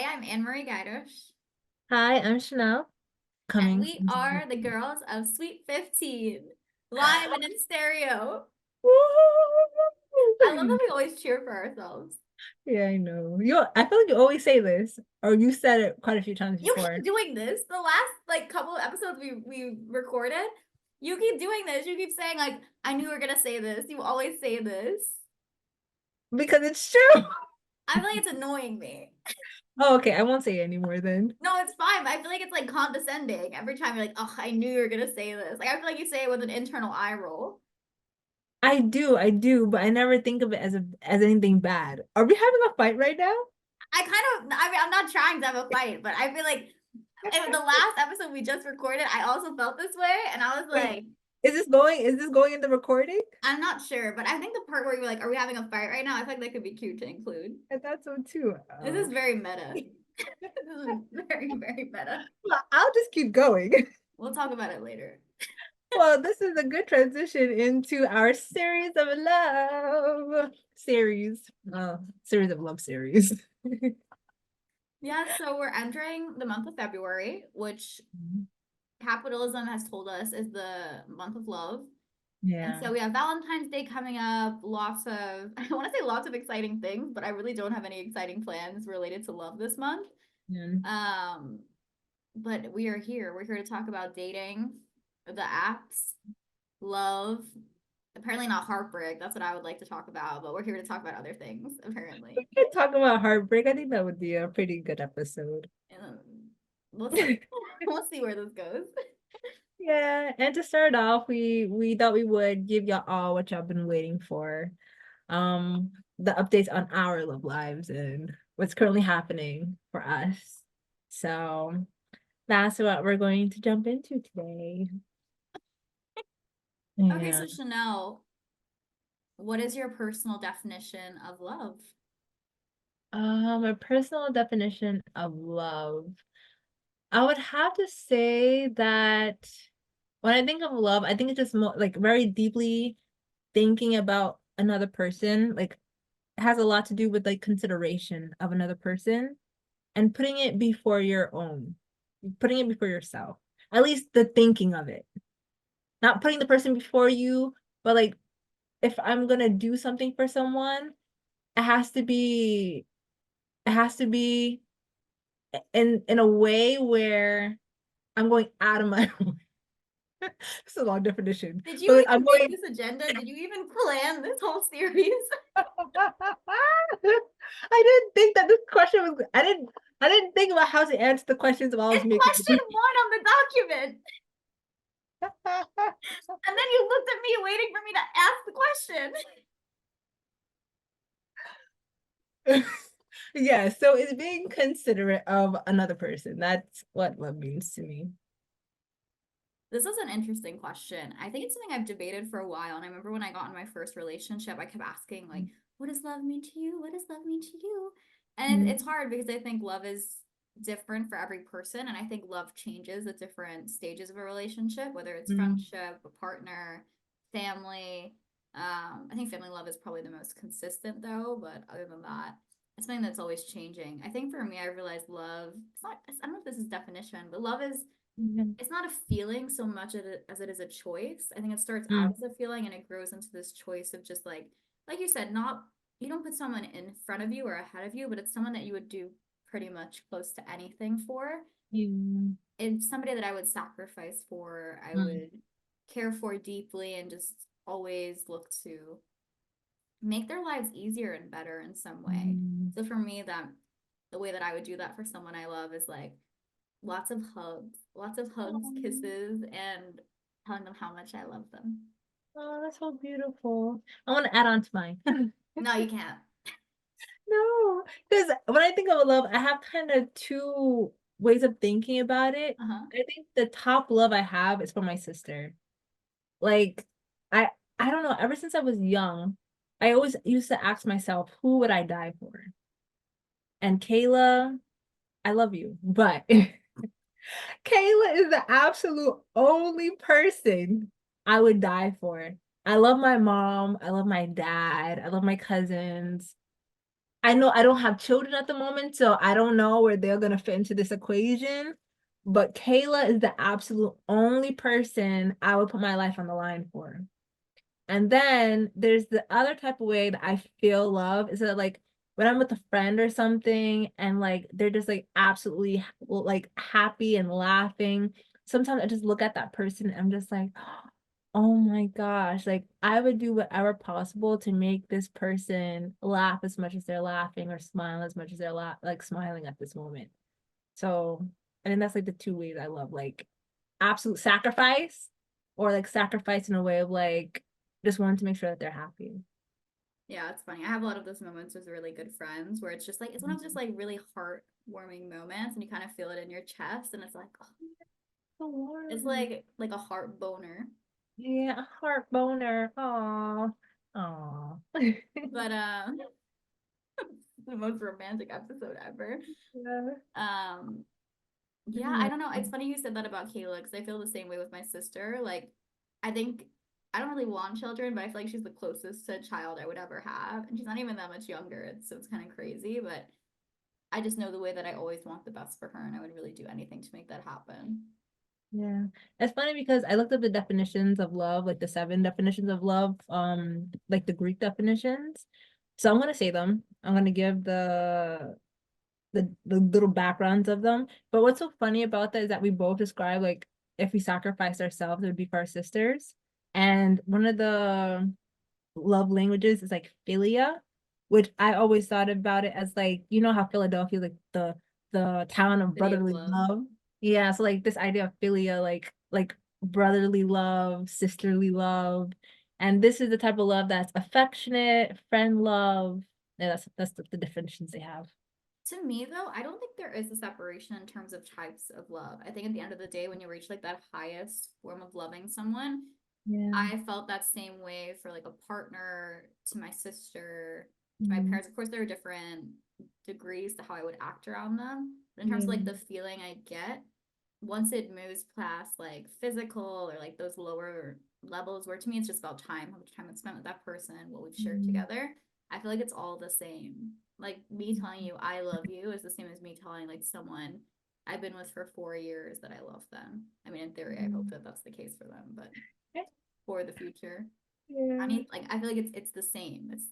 I'm Annmarie Hi, I'm Chanel. and Coming. we are the girls of Sweet 15, live and in stereo. I love that we always cheer for ourselves. Yeah, I know. I feel like you always say this, or you said it quite a few times You before. keep doing this. The last couple of episodes we recorded, you keep doing this. You keep saying I knew you were gonna say this. You always say this. Because it's true. I feel like it's annoying me. Oh, okay. I won't say it anymore then. No, it's fine. But I feel like it's condescending every time you're like, oh, I knew you were gonna say this. I feel like you say it with an internal eye roll. I do, but I never think of it as anything bad. Are we having a fight right now? I mean, I'm not trying to have a fight, but I feel like in the last episode we just recorded, I also felt this way, and I was Wait, like, is this going in the recording? I'm not sure, but I think the part where you were like, "Are we having a fight right now?" I feel like that could be cute to include. I thought so too. This is very meta. This is very, very meta. Well, I'll just keep going. We'll talk about it later. Well, this is a good transition into our series of love series of love series. Yeah, so we're entering the month of February, which capitalism has told us is the month of love. And Yeah. so we have Valentine's Day coming up, lots of, I want to say lots of exciting things, but I really don't have any exciting plans related to love this month. Yeah. Um, but we are here. We're here to talk about dating, the apps, love, apparently not heartbreak. That's what I would like to talk about, but we're here to talk about other things, apparently. We could talk about heartbreak. I think that would be a pretty good episode. And we'll see. We'll see where this goes. Yeah, and to start off, we thought we would give y'all all what y'all been waiting for. Um, the updates on our love lives and what's currently happening for us. So that's what we're going to jump into today. Okay, Yeah. so Chanel, what is your personal definition of love? A personal definition of love. I would have to say that when I think of love, I think it's just more like very deeply thinking about another person. Like it has a lot to do with like consideration of another person and putting it before your own, putting it before yourself. At least the thinking of it. Not putting the person before you, but like if I'm gonna do something for someone, it has to be it has to be in a way where I'm going out of my way. It's a long definition, Did you but like even I'm make going. this agenda? Did you even plan this whole series? I didn't think that this question was. I didn't think about how to answer the questions while I was It's making question the one on the document. And then you looked at me waiting for me to ask the question. movie. Yeah, so it's being considerate of another person. That's what love means to me. This is an interesting question. I think it's something I've debated for a while. And I remember when I got in my first relationship, I kept asking, what does love mean to you? What does love mean to you? And Mhm. it's hard because I think love is different for every person. And I think love changes at different stages of a relationship, whether it's Mhm. friendship, a partner, family. I think family love is probably the most consistent though. But other than that, it's something that's always changing. I think for me, I realized love, it's not, I don't know if this is definition, but love is Mhm. it's not a feeling so much as it is a choice. I think it starts out Mhm. as a feeling and it grows into this choice of just like you said, not you don't put someone in front of you or ahead of you, but it's someone that you would do pretty much close to anything for. Mhm. And somebody that I would sacrifice for, I Mhm. would care for deeply and just always look to make their lives easier and better in some way. Mhm. So for me, that the way that I would do that for someone I love is like lots of hugs, Aw. kisses, and telling them how much I love them. Oh, that's so beautiful. I want to add on to mine. No, you can't. No, because when I think of love, I have kind of two ways of thinking about it. Uh huh. I think the top love I have is for my sister. Like, I I don't know, ever since I was young, I always used to ask myself, who would I die for? And Kayla, I love you, but Kayla is the absolute only person I would die for. I love my mom, I love my dad, I love my cousins. I know I don't have children at the moment, so I don't know where they're gonna fit into this equation. But Kayla is the absolute only person I would put my life on the line for. And then there's the other type of way that I feel love is that like when I'm with a friend or something and like they're just like absolutely like happy and laughing. Sometimes I just look at that person and I'm just like, oh my gosh, like I would do whatever possible to make this person laugh as much as they're laughing or smile as much as they're like smiling at this moment. So, I think that's like the two ways I love, like absolute sacrifice or like sacrifice in a way of like just wanting to make sure that they're happy. Yeah, it's funny. I have a lot of those moments with really good friends where it's just like it's one of those like really heartwarming moments, and you kind of feel it in your chest, and it's like, oh, So it's warm. like a heart boner. Yeah, a heart boner. Aw. Aw. But the most romantic episode ever. Yeah. Um, yeah, I Mhm. don't know. It's funny you said that about Kayla because I feel the same way with my sister. Like, I think I don't really want children, but I feel like she's the closest to a child I would ever have, and she's not even that much younger. So it's kind of crazy, but I just know the way that I always want the best for her, and I would really do anything to make that happen. Yeah. It's funny because I looked up the definitions of love, like the seven definitions of love, like the Greek definitions. So I'm gonna say them. I'm gonna give the little backgrounds of them. But what's so funny about that is that we both describe like if we sacrifice ourselves, it would be for our sisters. And one of the love languages is like philia, which I always thought about it as like, you know how Philadelphia is like the town of City of brotherly love. love. Yeah, so like this idea of philia, like brotherly love, sisterly love. And this is the type of love that's affectionate, friend love. Yeah, that's the definitions they have. To me, though, I don't think there is a separation in terms of types of love. I think at the end of the day, when you reach like that highest form of loving someone, Yeah. I felt that same way for like a partner, to my sister, to my Mm, parents. Of course, there are different degrees to how I would act around them. But in terms of yeah. like the feeling I get, once it moves past like physical or like those lower levels, where to me it's just about time, how much time I've spent with that person, what we've shared Mm, together, I feel like it's all the same. Like me telling you I love you is the same as me telling like someone I've been with for 4 years that I love them. I mean, in theory, I hope mm. that that's the case for them, but for the future, I Yeah. mean, like I feel like it's the same. It's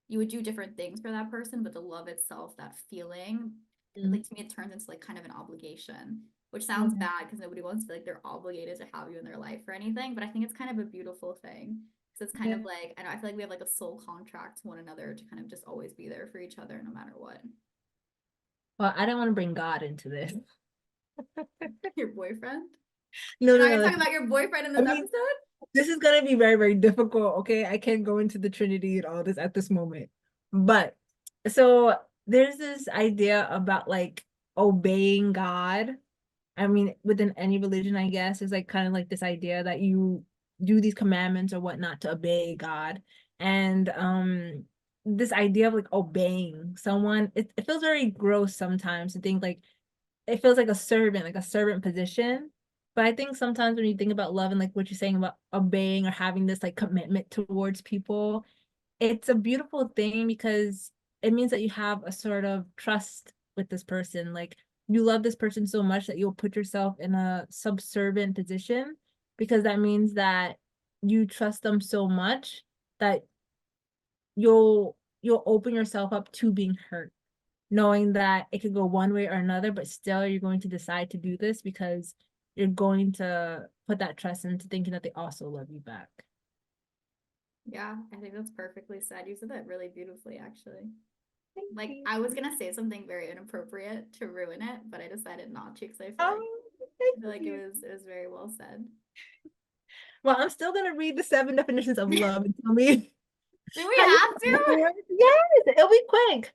you would do different things for that person, but the love itself, that feeling, Mm, like to me, it turns into like kind of an obligation, which sounds yeah. bad because nobody wants to feel like they're obligated to have you in their life or anything. But I think it's kind of a beautiful thing. So it's kind Yeah. of like I know I feel like we have like a soul contract to one another to kind of just always be there for each other no matter what. Well, I don't want to bring God into this. Your boyfriend? No, You're no, not gonna no. talk about your boyfriend in I this mean, episode? this is gonna be very, very difficult. Okay, I can't go into the Trinity and all this at this moment. But so there's this idea about like obeying God. I mean, within any religion, I guess, is like kind of like this idea that you do these commandments or whatnot to obey God. And this idea of like obeying someone, it feels very gross sometimes to think like it feels like a servant position. But I think sometimes when you think about love and like what you're saying about obeying or having this like commitment towards people, it's a beautiful thing because it means that you have a sort of trust with this person. Like you love this person so much that you'll put yourself in a subservient position because that means that you trust them so much that you'll open yourself up to being hurt, knowing that it could go one way or another, but still you're going to decide to do this because you're going to put that trust into thinking that they also love you back. Yeah, I think that's perfectly said. You said that really beautifully, actually. Thank Like you. I was gonna say something very inappropriate to ruin it, but I decided not to because Oh, I thank feel like you. it was very well said. Well, I'm still gonna read the seven definitions of love and tell me Do we how you have feel to? about it. Yes, it'll be quick.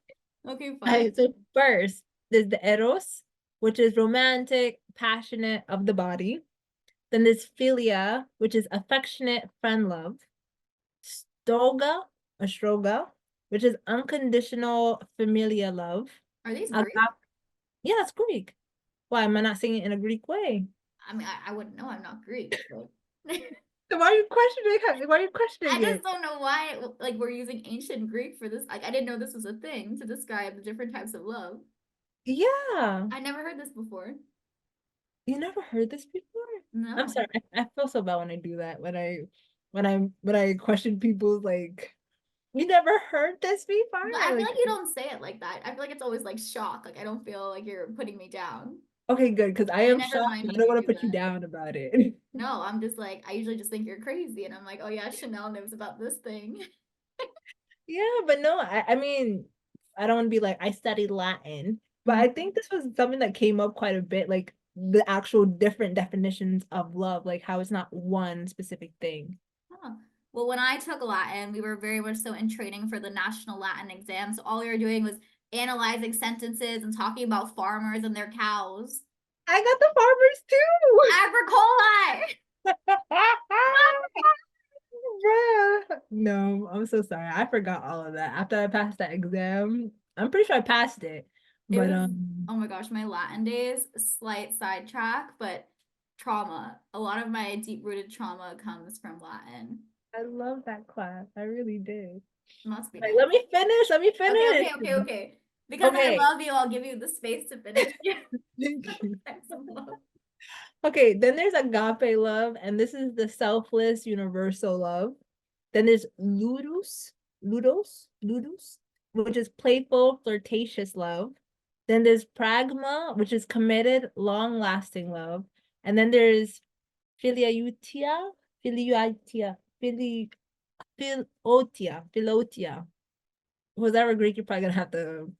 Okay, All fine. right, so first, there's the eros, which is romantic, passionate of the body. Then there's philia, which is affectionate friend love. Stoga, or stroga, which is unconditional familiar love. Are these Greek? Agape, yeah, it's Greek. Why am I not saying it in a Greek way? I mean, I wouldn't know. I'm not Greek, but Why are you questioning why are you I questioning just it? don't know why, like, we're using ancient Greek for this. Like, I didn't know this was a thing to describe the different types of love. Yeah. I never heard this before. You never heard this before? I'm No. sorry. I feel so bad when I do that. When I question people's like, you never heard this But I before? feel Like, like you don't say it like that. I feel like it's always like shock. Like, I don't feel like you're putting me down. okay, good, because I And I am never shocked. mind I when don't you want to do put you that. down about it. No, I'm just like, I usually just think you're crazy. And I'm like, oh yeah, Chanel knows about this thing. Yeah, but no, I mean, I don't want to be like, I studied Latin, but I think this was something that came up quite a bit, like the actual different definitions of love, like how it's not one specific thing. Oh. Well, when I took Latin, we were very much so in training for the national Latin exam. So all we were doing was analyzing sentences and talking about farmers and their cows. I got the farmers Agricolae! too. Bruh. No, I'm so sorry. I forgot all of that. After I passed that exam, I'm pretty sure I passed it. It But was, oh my gosh, my Latin days, slight sidetrack, but trauma. A lot of my deep-rooted trauma comes from Latin. I love that class. I really did. Must be Like, nice. let me finish. Let me Okay, finish. okay, okay, okay. Because I Okay. love you, I'll give you the space to finish your Thank you. types of love. Okay, then there's agape love, and this is the selfless, universal love. Then there's ludus, which is playful, flirtatious love. Then there's pragma, which is committed, long-lasting love. And then there's philiautia, philiautia, philotia. Whoever Greek, you're probably gonna have to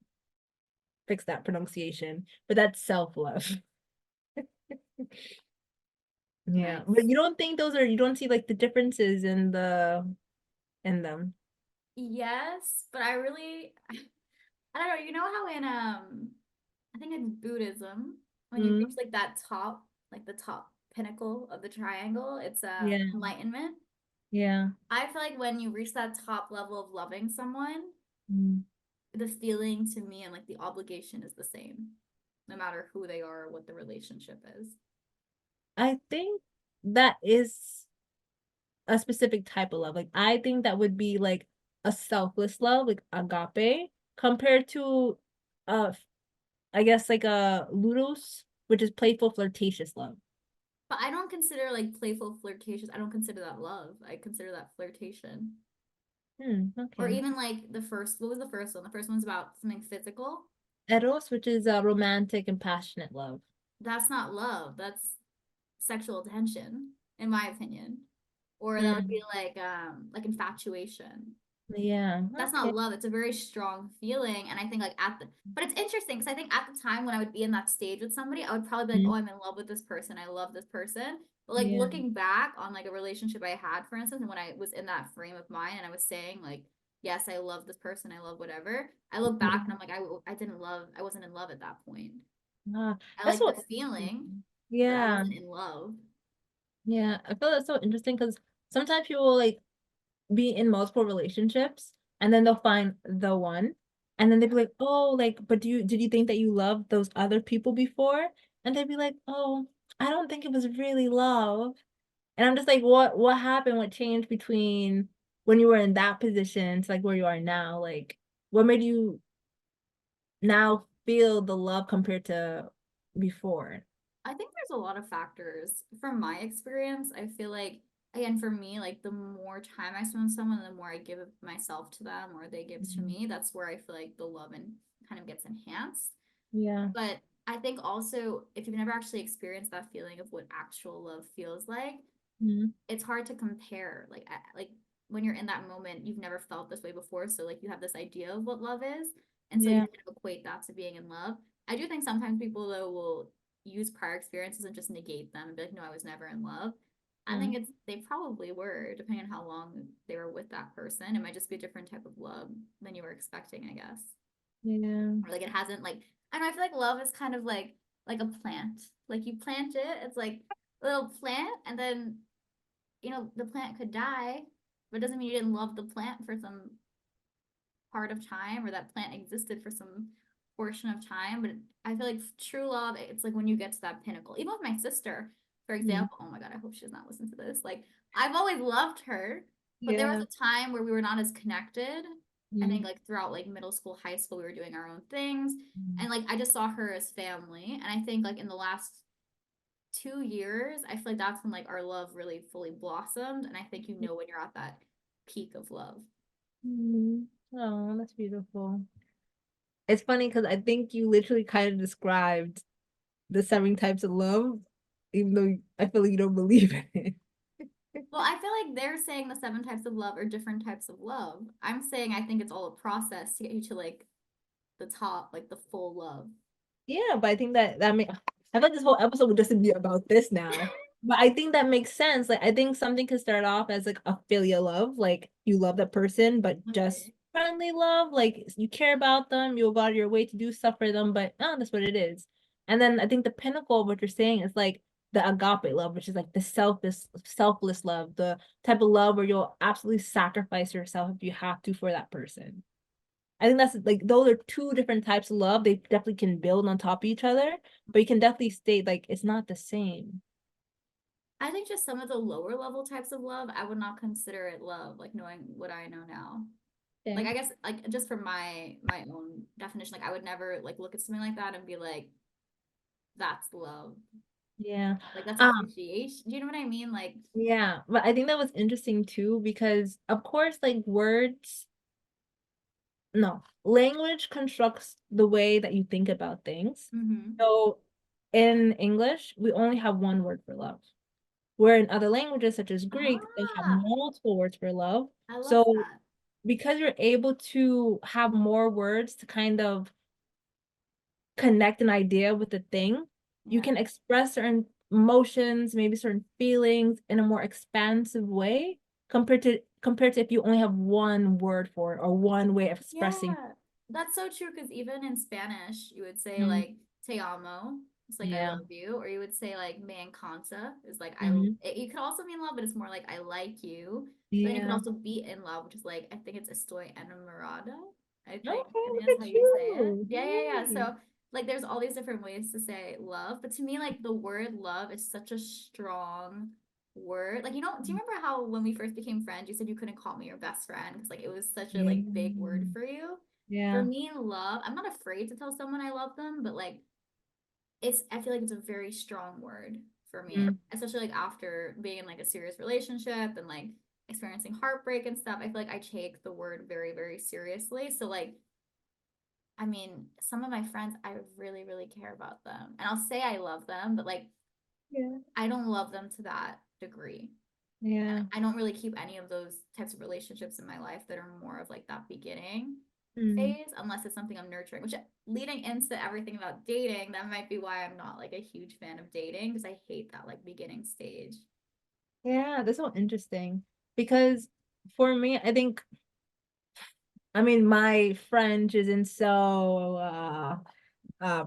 fix that pronunciation, but that's self-love. Yeah, but Nice. you don't think those are you don't see like the differences in them. Yes, but I really, I don't know. You know how in I think in Buddhism, when you reach Mm, like that top, like the top pinnacle of the triangle, it's yeah, enlightenment. yeah. I feel like when you reach that top level of loving someone, Mm. the feeling to me and like the obligation is the same, no matter who they are or what the relationship is. I think that is a specific type of love. Like I think that would be like a selfless love, like agape, compared to uh I guess like a ludus, which is playful, flirtatious love. But I don't consider like playful flirtatious. I don't consider that love. I consider that flirtation. Or Okay. even like the first, what was the first one? The first one's about something physical. Eros, which is a romantic and passionate love. That's not love. That's sexual attention, in my opinion. Or that would be Mm. like infatuation. Yeah, That's not okay. love. It's a very strong feeling. And I think like at the but it's interesting because I think at the time when I would be in that stage with somebody, I would probably be like, Mm. oh, I'm in love with this person. I love this person. But like Yeah. looking back on like a relationship I had, for instance, and when I was in that frame of mind and I was saying like, yes, I love this person, I love whatever. I look back and I'm like, I didn't love, I wasn't in love at that point. Ah, I that's liked the so feeling, interesting. but I Yeah. wasn't in love. Yeah. I feel that's so interesting because sometimes people will like be in multiple relationships and then they'll find the one. And then they'd be like, oh, like, but did you think that you loved those other people before? And they'd be like, oh, I don't think it was really love. And I'm just like, what happened? What changed between when you were in that position to like where you are now? Like, what made you now feel the love compared to before? I think there's a lot of factors. From my experience, I feel like, again, for me, like the more time I spend with someone, the more I give of myself to them or they give to Mhm. me, that's where I feel like the love and kind of gets enhanced. Yeah. But I think also, if you've never actually experienced that feeling of what actual love feels like, Mhm. it's hard to compare. Like when you're in that moment, you've never felt this way before, so like you have this idea of what love is, and so you Yeah. kind of equate that to being in love. I do think sometimes people though will use prior experiences and just negate them and be like, no, I was never in love. I think Mhm. it's they probably were, depending on how long they were with that person. It might just be a different type of love than you were expecting, I guess. Yeah. Or like it hasn't like I don't know, I feel like love is kind of like a plant. Like you plant it, it's like a little plant, and then the plant could die, but it doesn't mean you didn't love the plant for some part of time or that plant existed for some portion of time. But I feel like true love, it's like when you get to that pinnacle. Even with my sister, For Mm. example, oh my God, I hope she does not listen to this. Like, I've always loved her, but there was Yeah. a time where we were not as connected. I think Mm. like throughout like middle school, high school, we were doing our own things. Mm. And like I just saw her as family. And I think like in the last 2 years, I feel like that's when like our love really fully blossomed. And I think you know when you're at that peak of love. Mm. Oh, that's beautiful. It's funny because I think you literally kind of described the 7 types of love, even though I feel like you don't believe in it. Well, I feel like they're saying the 7 types of love are different types of love. I'm saying I think it's all a process to get you to like the top, like the full love. Yeah, but I think that may I feel like this whole episode would just be about this now. But I think that makes sense. Like I think something could start off as like a filial love, like you love that person, but just Okay. friendly love, like you care about them, you'll go out of your way to do stuff for them, but oh, that's what it is. And then I think the pinnacle of what you're saying is like the agape love, which is like the selfless love, the type of love where you'll absolutely sacrifice yourself if you have to for that person. I think that's like those are 2 different types of love. They definitely can build on top of each other, but you can definitely state like it's not the same. I think just some of the lower level types of love, I would not consider it love, like knowing what I know now. Like Okay. I guess like just from my own definition, like I would never like look at something like that and be like, that's love. Yeah. Like that's Um, appreciation. Do you know what I mean? Like, yeah, but I think that was interesting too because of course like words, no, language constructs the way that you think about things. mm-hmm. So in English, we only have one word for love. Where in other languages such as Greek, they have Ah, multiple words for love. I love So that. because you're able to have more words to kind of connect an idea with the thing, you Yeah. can express certain emotions, maybe certain feelings in a more expansive way compared to if you only have one word for it or one way of expressing. Yeah, that's so true because even in Spanish, you would say Mm, like te amo, it's like I yeah. love you, or you would say like me encanta, is like Hmm. it could also mean love, but it's more like I like you. But then you could Yeah. also be in love, which is like I think it's estoy enamorada. Okay, I think look that's how at you say it. you. Yeah, yeah, yeah. Yay. So like there's all these different ways to say love, but to me like the word love is such a strong word. Like, you know, do you remember how when we first became friends, you said you couldn't call me your best friend because like it was such a Yeah. like big word for you? For Yeah. me, love, I'm not afraid to tell someone I love them, but like I feel like it's a very strong word for me, Mm. especially like after being in like a serious relationship and like experiencing heartbreak and stuff. I feel like I take the word very, very seriously. So like I mean, some of my friends, I really, really care about them. And I'll say I love them, but like Yeah. I don't love them to that degree. And Yeah. I don't really keep any of those types of relationships in my life that are more of like that beginning Mm. phase, unless it's something I'm nurturing, which leading into everything about dating, that might be why I'm not like a huge fan of dating because I hate that like beginning stage. Yeah, that's so interesting because for me, I think I mean my French isn't so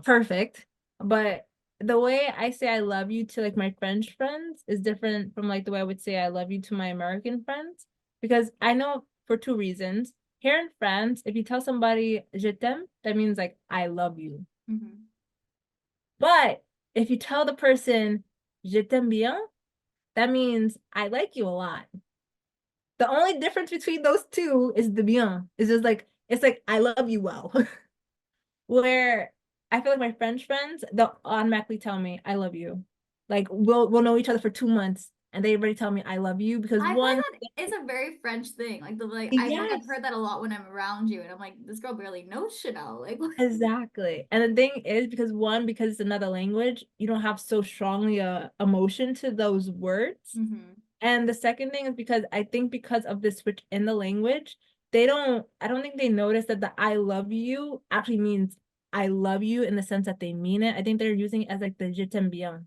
perfect, but the way I say I love you to like my French friends is different from like the way I would say I love you to my American friends because I know for 2 reasons. Here in France, if you tell somebody je t'aime, that means like I love you. Mm-hmm. But if you tell the person je t'aime bien, that means I like you a lot. The only difference between those two is the bien. It's just like it's like I love you well. Where I feel like my French friends, they'll automatically tell me I love you. Like we'll know each other for 2 months and they already tell me I love you because I feel one, like that is a very French thing. Like the like I feel like I've yes, heard that a lot when I'm around you, and I'm like, this girl barely knows Chanel. Like, exactly. And the thing is because it's another language, you don't have so strongly a emotion to those words. mm-hmm. And the second thing is because I think because of the switch in the language, I don't think they notice that the I love you actually means I love you in the sense that they mean it. I think they're using it as like the je t'aime bien.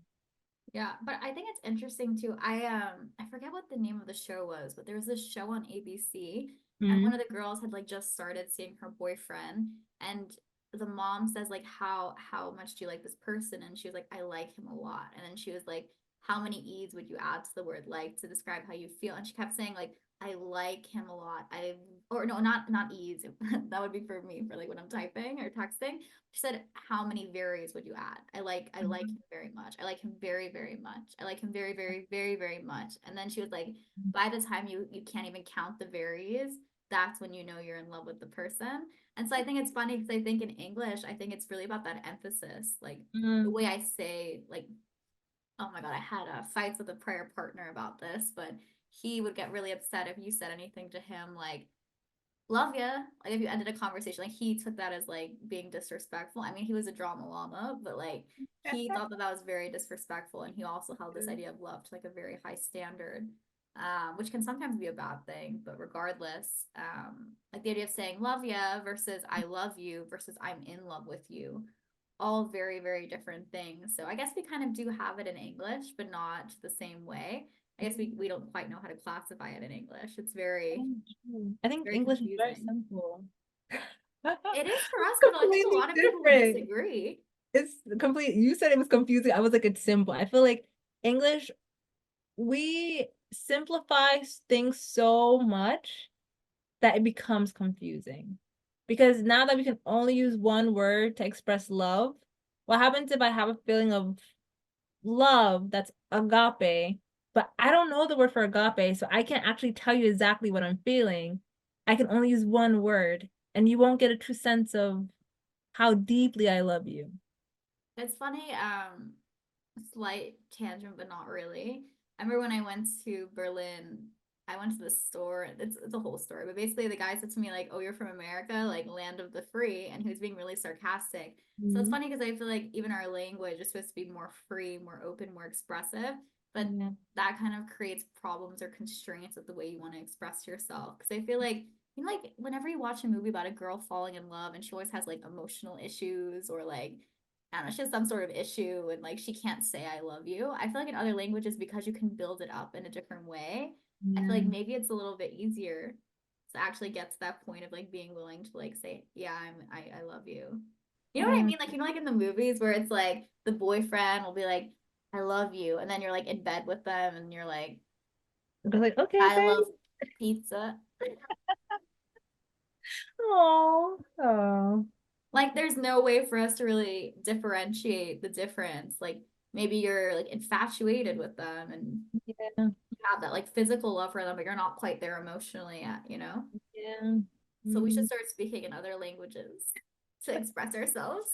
Yeah, but I think it's interesting too. I forget what the name of the show was, but there was this show on ABC and one Mm. of the girls had like just started seeing her boyfriend and the mom says like how much do you like this person? And she was like, I like him a lot. And then she was like, how many E's would you add to the word like to describe how you feel? And she kept saying like I like him a lot. I or no, not ease. That would be for me for like when I'm typing or texting. She said, "How many varies would you add?" I like him Mhm. very much. I like him very very much. I like him very very very very much. And then she was like, "By the time you can't even count the varies, that's when you know you're in love with the person." And so I think it's funny because I think in English, I think it's really about that emphasis, like the Mm. way I say like oh my God, I had fights with a prior partner about this, but he would get really upset if you said anything to him like, love ya. Like if you ended a conversation, like he took that as like being disrespectful. I mean, he was a drama llama, but like he thought that that was very disrespectful. And he also held this idea of love to like a very high standard, which can sometimes be a bad thing. But regardless, like the idea of saying love ya versus I love you versus I'm in love with you, all very, very different things. So I guess we kind of do have it in English, but not the same way. I guess we don't quite know how to classify it in English. I It's think very English is very confusing. simple. It is for us, but I think a Completely lot of people would different. disagree. It's complete. You said it was confusing. I was like, it's simple. I feel like English, we simplify things so much that it becomes confusing. Because now that we can only use one word to express love, what happens if I have a feeling of love that's agape, but I don't know the word for agape, so I can't actually tell you exactly what I'm feeling. I can only use one word, and you won't get a true sense of how deeply I love you. It's funny, slight tangent, but not really. I remember when I went to Berlin, I went to the store. It's a whole story, but basically the guy said to me like, "Oh, you're from America, like land of the free," and he was being really sarcastic. So it's Mhm. funny because I feel like even our language is supposed to be more free, more open, more expressive, but Yeah. that kind of creates problems or constraints with the way you want to express yourself. Because I feel like like whenever you watch a movie about a girl falling in love and she always has like emotional issues or like I don't know, she has some sort of issue and like she can't say I love you. I feel like in other languages, because you can build it up in a different way, I feel like Yeah. maybe it's a little bit easier to actually get to that point of like being willing to like say, yeah, I love you. You know what I Yeah. mean? Like, like in the movies where it's like the boyfriend will be like, I love you. And then you're like in bed with them and you're like, I'll be like, okay, I babe. love pizza. Oh, oh. Like there's no way for us to really differentiate the difference. Like maybe you're like infatuated with them and Yeah. you have that like physical love for them, but you're not quite there emotionally yet, you know? Yeah. So we should Mhm. start speaking in other languages to express ourselves.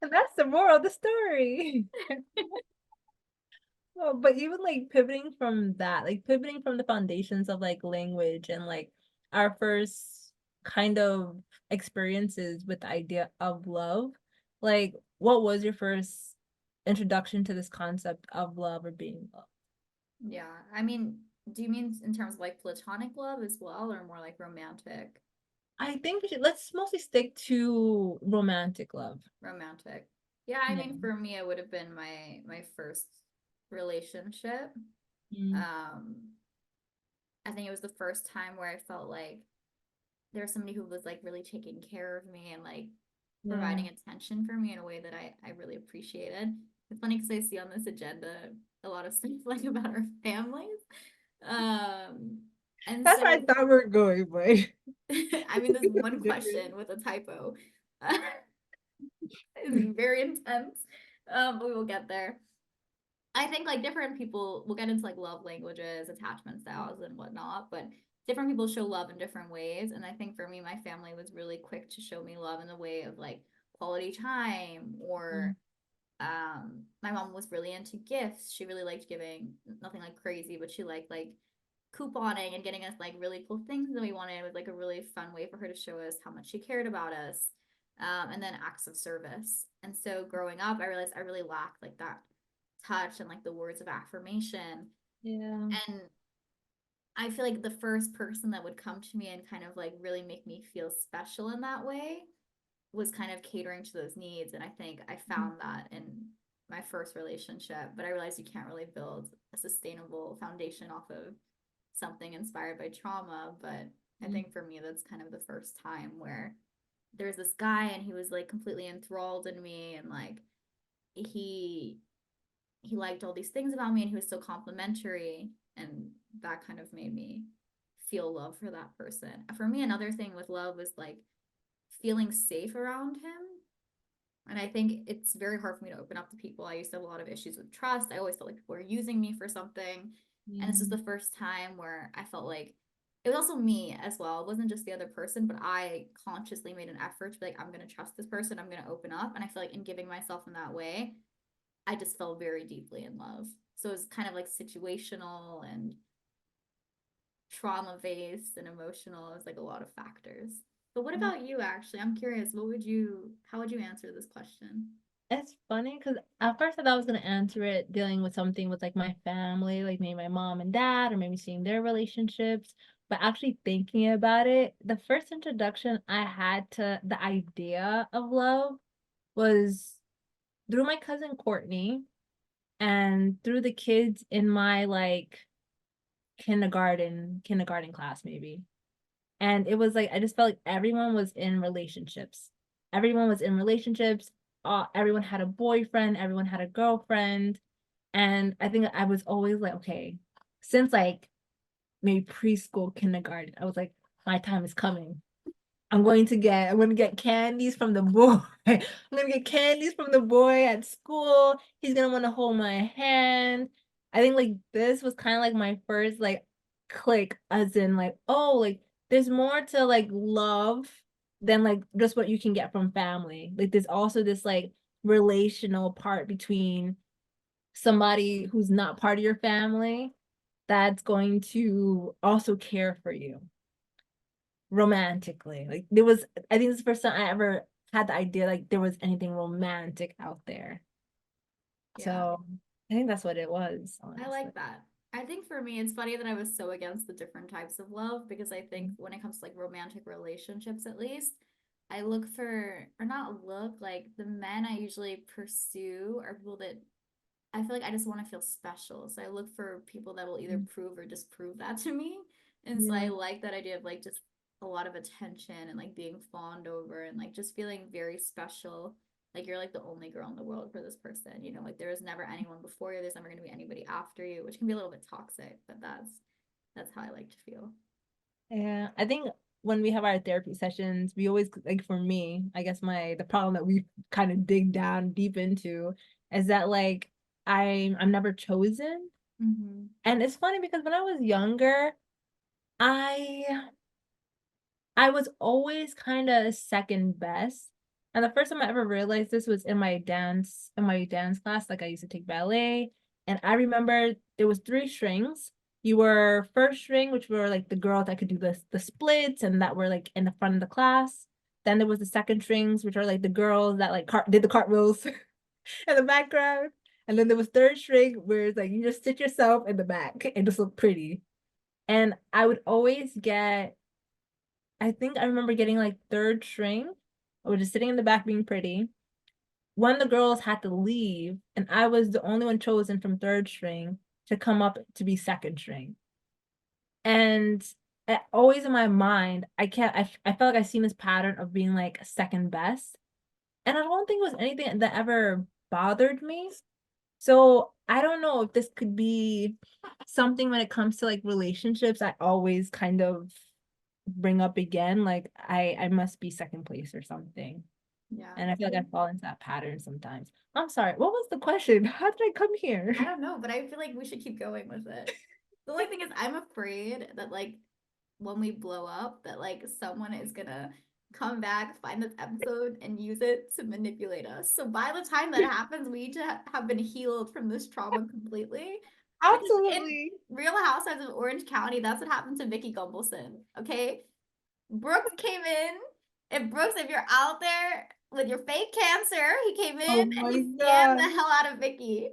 And that's the moral of the story. Oh, but even like pivoting from that, like pivoting from the foundations of like language and like our first kind of experiences with the idea of love, like what was your first introduction to this concept of love or being loved? Yeah. I mean, do you mean in terms of like platonic love as well or more like romantic? I think let's mostly stick to romantic love. Romantic. Yeah, I Yeah. mean for me it would have been my first relationship. Mm. Um I think it was the first time where I felt like there was somebody who was like really taking care of me and like Yeah. providing attention for me in a way that I really appreciated. It's funny because I see on this agenda a lot of stuff like about our families. Um, and That's where I so thought we were going, but I mean, there's one different. question with a typo. It's very intense, but we will get there. I think like different people we'll get into like love languages, attachment styles and whatnot, but different people show love in different ways. And I think for me, my family was really quick to show me love in the way of like quality time or my mom was really into gifts. She really liked giving nothing like crazy, but she liked like couponing and getting us like really cool things that we wanted. It was like a really fun way for her to show us how much she cared about us. And then acts of service. And so growing up, I realized I really lacked like that touch and like the words of affirmation. Yeah. And I feel like the first person that would come to me and kind of like really make me feel special in that way was kind of catering to those needs. And I think I found that in my first relationship, but I realized you can't really build a sustainable foundation off of something inspired by trauma. But I Mm. think for me, that's kind of the first time where there's this guy and he was like completely enthralled in me and like he he liked all these things about me and he was so complimentary and that kind of made me feel love for that person. For me, another thing with love is like feeling safe around him. And I think it's very hard for me to open up to people. I used to have a lot of issues with trust. I always felt like people were using me for something. And this was Yeah. the first time where I felt like it was also me as well. It wasn't just the other person, but I consciously made an effort to be like, I'm going to trust this person. I'm going to open up. And I feel like in giving myself in that way, I just fell very deeply in love. So it's kind of like situational and trauma based and emotional. It's like a lot of factors. But what about you actually? I'm curious, how would you answer this question? It's funny because at first I thought I was gonna answer it dealing with something with like my family, like maybe my mom and dad, or maybe seeing their relationships. But actually thinking about it, the first introduction I had to the idea of love was through my cousin Courtney and through the kids in my like kindergarten class maybe. And it was like I just felt like everyone was in relationships. Everyone was in relationships. Everyone had a boyfriend, everyone had a girlfriend. And I think I was always like, okay, since like maybe preschool, kindergarten, I was like, my time is coming. I'm gonna get candies from the boy. I'm gonna get candies from the boy at school. He's gonna want to hold my hand. I think like this was kind of like my first like click as in like, oh, like there's more to like love than like just what you can get from family. Like there's also this like relational part between somebody who's not part of your family that's going to also care for you romantically. Like there was, I think this is the first time I ever had the idea like there was anything romantic out there. Yeah, So I think that's what it was, I honestly. like that. I think for me, it's funny that I was so against the different types of love because I think when it comes to like romantic relationships, at least, I look for, or not look, like the men I usually pursue are people that I feel like I just want to feel special. So I look for people that will either prove or disprove that to me. And so I Yeah. like that idea of like just a lot of attention and like being fawned over and like just feeling very special. Like you're like the only girl in the world for this person, you know, like there was never anyone before you, there's never going to be anybody after you, which can be a little bit toxic, but that's how I like to feel. Yeah. I think when we have our therapy sessions, we always like for me, I guess the problem that we kind of dig down deep into is that like I'm never chosen. Mm-hmm. And it's funny because when I was younger, I I was always kind of second best. And the first time I ever realized this was in my dance class. Like I used to take ballet. And I remember there was three strings. You were first string, which were like the girls that could do the splits and that were like in the front of the class. Then there was the second strings, which are like the girls that like did the cartwheels in the background. And then there was third string where it's like you just sit yourself in the back and just look pretty. And I would always get I think I remember getting like third string. I was just sitting in the back being pretty. One of the girls had to leave, and I was the only one chosen from third string to come up to be second string. And always in my mind, I felt like I seen this pattern of being like second best. And I don't think it was anything that ever bothered me. So I don't know if this could be something when it comes to like relationships. I always kind of bring up again, like I must be second place or something. Yeah. And I feel like I fall into that pattern sometimes. I'm sorry, what was the question? How did I come here? I don't know, but I feel like we should keep going with it. The only thing is I'm afraid that like when we blow up that like someone is gonna come back, find this episode, and use it to manipulate us. So by the time that happens, we need to have been healed from this trauma completely. Because in Absolutely. Real Housewives of Orange County, that's what happened to Vicky Gumbelson. Okay, Brooks came in. If you're out there with your fake cancer, he came in Oh and my he scammed God. the hell out of Vicky.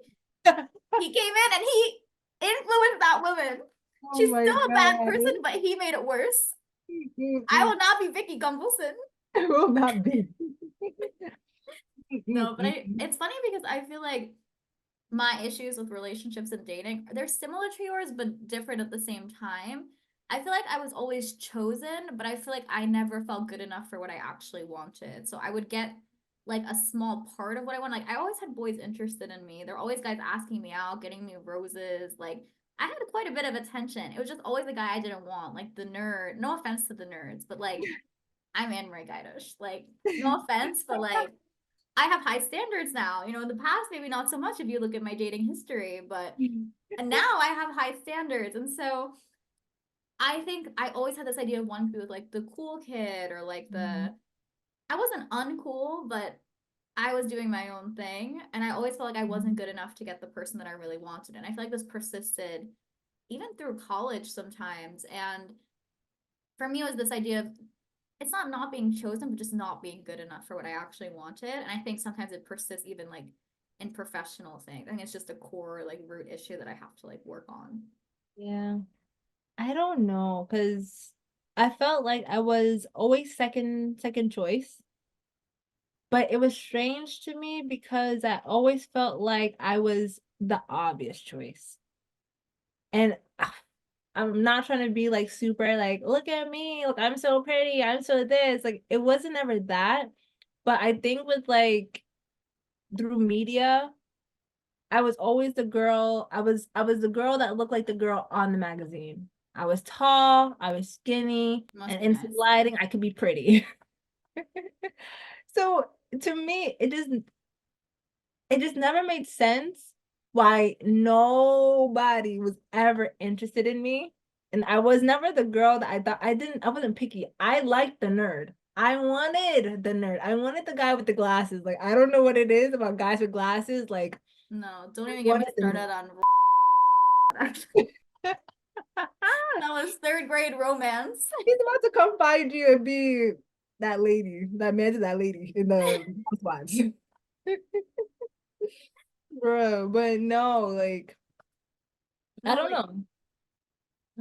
He came in and he influenced that woman. Oh She's my still a bad God. person, but he made it worse. I Mm-mm. will not be Vicky Gumbelson. I will not be. No, but Mm-mm. it's funny because I feel like my issues with relationships and dating, they're similar to yours, but different at the same time. I feel like I was always chosen, but I feel like I never felt good enough for what I actually wanted. So I would get like a small part of what I want. Like I always had boys interested in me. There were always guys asking me out, getting me roses, like I had quite a bit of attention. It was just always the guy I didn't want, like the nerd. No offense to the nerds, but like I'm Annmarie Guidish. Like, no offense, but like I have high standards now. In the past, maybe not so much if you look at my dating history, but and now I have high standards. And so I think I always had this idea of wanting to be with like the cool kid or like I wasn't uncool, but I was doing my own thing. And I always felt like I wasn't good enough to get the person that I really wanted. And I feel like this persisted even through college sometimes. And for me, it was this idea of it's not being chosen, but just not being good enough for what I actually wanted. And I think sometimes it persists even like in professional things. I think it's just a core like root issue that I have to like work on. Yeah. I don't know, because I felt like I was always second choice. But it was strange to me because I always felt like I was the obvious choice. And I'm not trying to be like super like, look at me, look, I'm so pretty, I'm so this. Like it wasn't ever that. But I think with like through media, I was always the girl. I was the girl that looked like the girl on the magazine. I was tall, I was skinny, Must and be in some nice. lighting, I could be pretty. So to me, it just never made sense why nobody was ever interested in me. And I was never the girl that I wasn't picky. I liked the nerd. I wanted the nerd. I wanted the guy with the glasses. Like, I don't know what it is about guys with glasses. Like, No, don't I even get me wanted the started on that. nerd. Was third grade romance. He's about to come find you and be that lady, that man to that lady in the housewives. Bro, but no, like, I No, don't like know.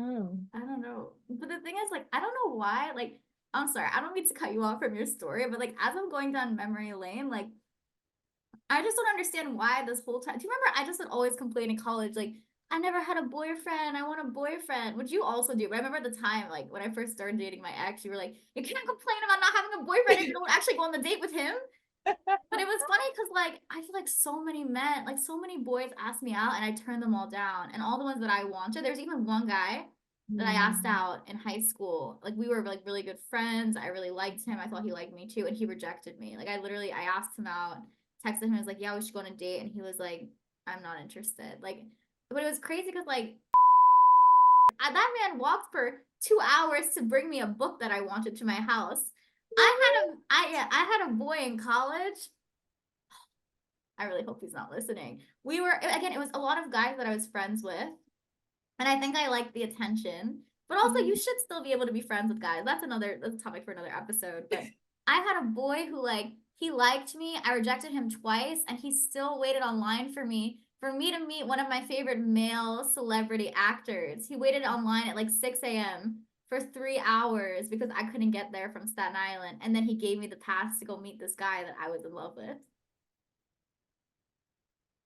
Oh. I don't know. But the thing is, like, I don't know why. Like, I'm sorry, I don't mean to cut you off from your story, but like as I'm going down memory lane, like I just don't understand why this whole time. Do you remember I just would always complain in college, like, I never had a boyfriend. I want a boyfriend, which you also do. But I remember at the time, like when I first started dating my ex, you were like, you can't complain about not having a boyfriend if you don't actually go on the date with him. But it was funny because like I feel like so many men, like so many boys asked me out and I turned them all down. And all the ones that I wanted, there's even one guy that I asked Hmm. out in high school. Like we were like really good friends. I really liked him. I thought he liked me too. And he rejected me. Like I asked him out, texted him, I was like, yeah, we should go on a date. And he was like, I'm not interested. Like, but it was crazy because like that man walked for 2 hours to bring me a book that I wanted to my house. I had a boy in college. I really hope he's not listening. We were again, it was a lot of guys that I was friends with, and I think I liked the attention. But also, you should still be able to be friends with guys. That's a topic for another episode. But I had a boy who like he liked me. I rejected him twice, and he still waited online for me to meet one of my favorite male celebrity actors. He waited online at like 6 a.m. for 3 hours because I couldn't get there from Staten Island, and then he gave me the pass to go meet this guy that I was in love with.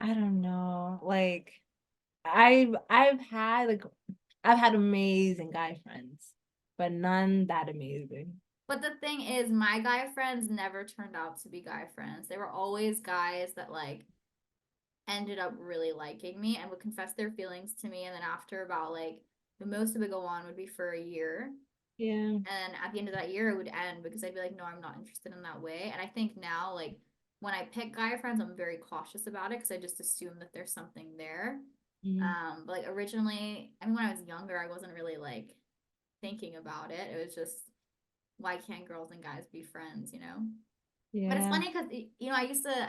I don't know. Like I've had amazing guy friends, but none that amazing. But the thing is, my guy friends never turned out to be guy friends. They were always guys that like ended up really liking me and would confess their feelings to me. And then after about like the most it would go on would be for a year. Yeah. And at the end of that year, it would end because I'd be like, no, I'm not interested in that way. And I think now, like, when I pick guy friends, I'm very cautious about it because I just assume that there's something there. Mm. But like originally, I mean, when I was younger, I wasn't really like thinking about it. It was just why can't girls and guys be friends, you know? But it's Yeah. funny because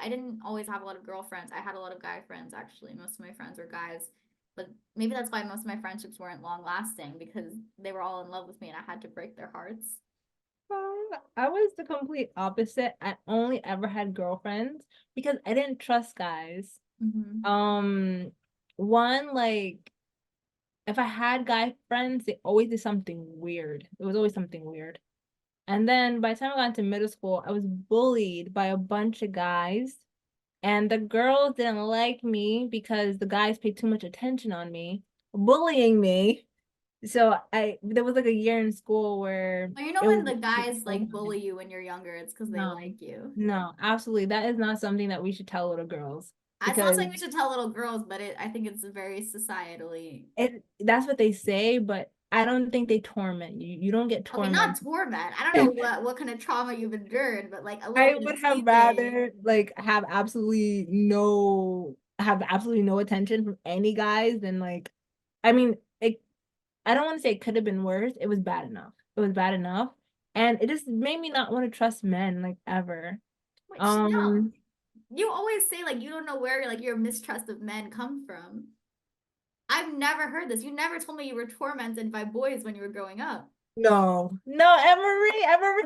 I didn't always have a lot of girlfriends. I had a lot of guy friends actually. Most of my friends were guys, but maybe that's why most of my friendships weren't long lasting because they were all in love with me and I had to break their hearts. I was the complete opposite. I only ever had girlfriends because I didn't trust guys. Mm-hmm. Um, one, like if I had guy friends, they always did something weird. It was always something weird. And then by the time I got into middle school, I was bullied by a bunch of guys. And the girls didn't like me because the guys paid too much attention on me, bullying me. So there was like a year in school where Well, you know it was when the like guys so like bad. bully you when you're younger, it's because they No, like you. no, absolutely. That is not something that we should tell little girls. It's not because something we should tell little girls, but I think it's very societally. that's what they say, but I don't think they torment you. You don't get Okay, not tormented. torment. I don't know what kind of trauma you've endured, but like a little I bit of would have teasing. rather like have absolutely no attention from any guys than like I mean it I don't want to say it could have been worse. It was bad enough. It was bad enough. And it just made me not want to trust men like ever. Wait, Chanel, Um you always say like you don't know where like your mistrust of men come from. I've never heard this. You never told me you were tormented by boys when you were growing up. no, Emery,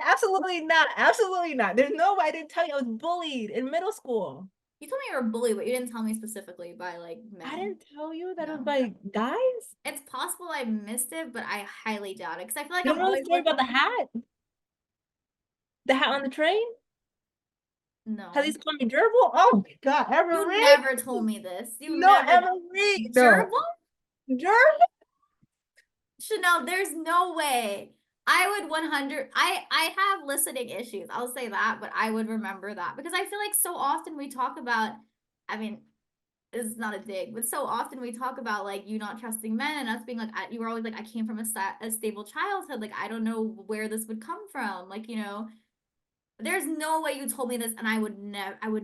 absolutely not. Absolutely not. There's no way I didn't tell you I was bullied in middle school. You told me you were bullied, but you didn't tell me specifically by like I men. didn't tell you that it was No. by guys. It's possible I missed it, but I highly doubt it. Because I feel like You I'm don't know the always story looking. about the hat on the train? How they No. used to call me gerbil? Oh my god, You Emery. never told me this. You No, never. Emery. No. Gerbil? Gerbil? Chanel, there's no way. I would 100. I have listening issues. I'll say that, but I would remember that because I feel like so often we talk about, I mean, it's not a dig, but so often we talk about like you not trusting men and us being like you were always like I came from a stable childhood. Like I don't know where this would come from. Like, there's no way you told me this and I would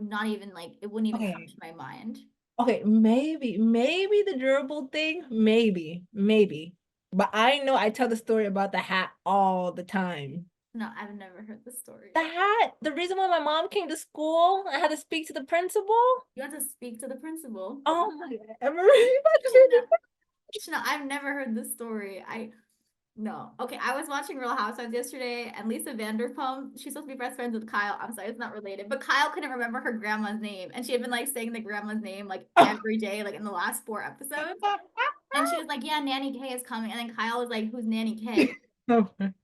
not even like it wouldn't even come Okay. to my mind. Okay, maybe the gerbil thing, maybe. But I know I tell the story about the hat all the time. No, I've never heard the story. The hat, the reason why my mom came to school, I had to speak to the principal. You have to speak to the principal. Oh my god, Emery, Chanel, Chanel, I've never heard this story. I No. Okay, I was watching Real Housewives yesterday, and Lisa Vanderpump, she's supposed to be best friends with Kyle. I'm sorry, it's not related, but Kyle couldn't remember her grandma's name, and she had been like saying the grandma's name like every day, like in the last 4 episodes. And she was like, "Yeah, Nanny K is coming," and then Kyle was like, "Who's Nanny K?"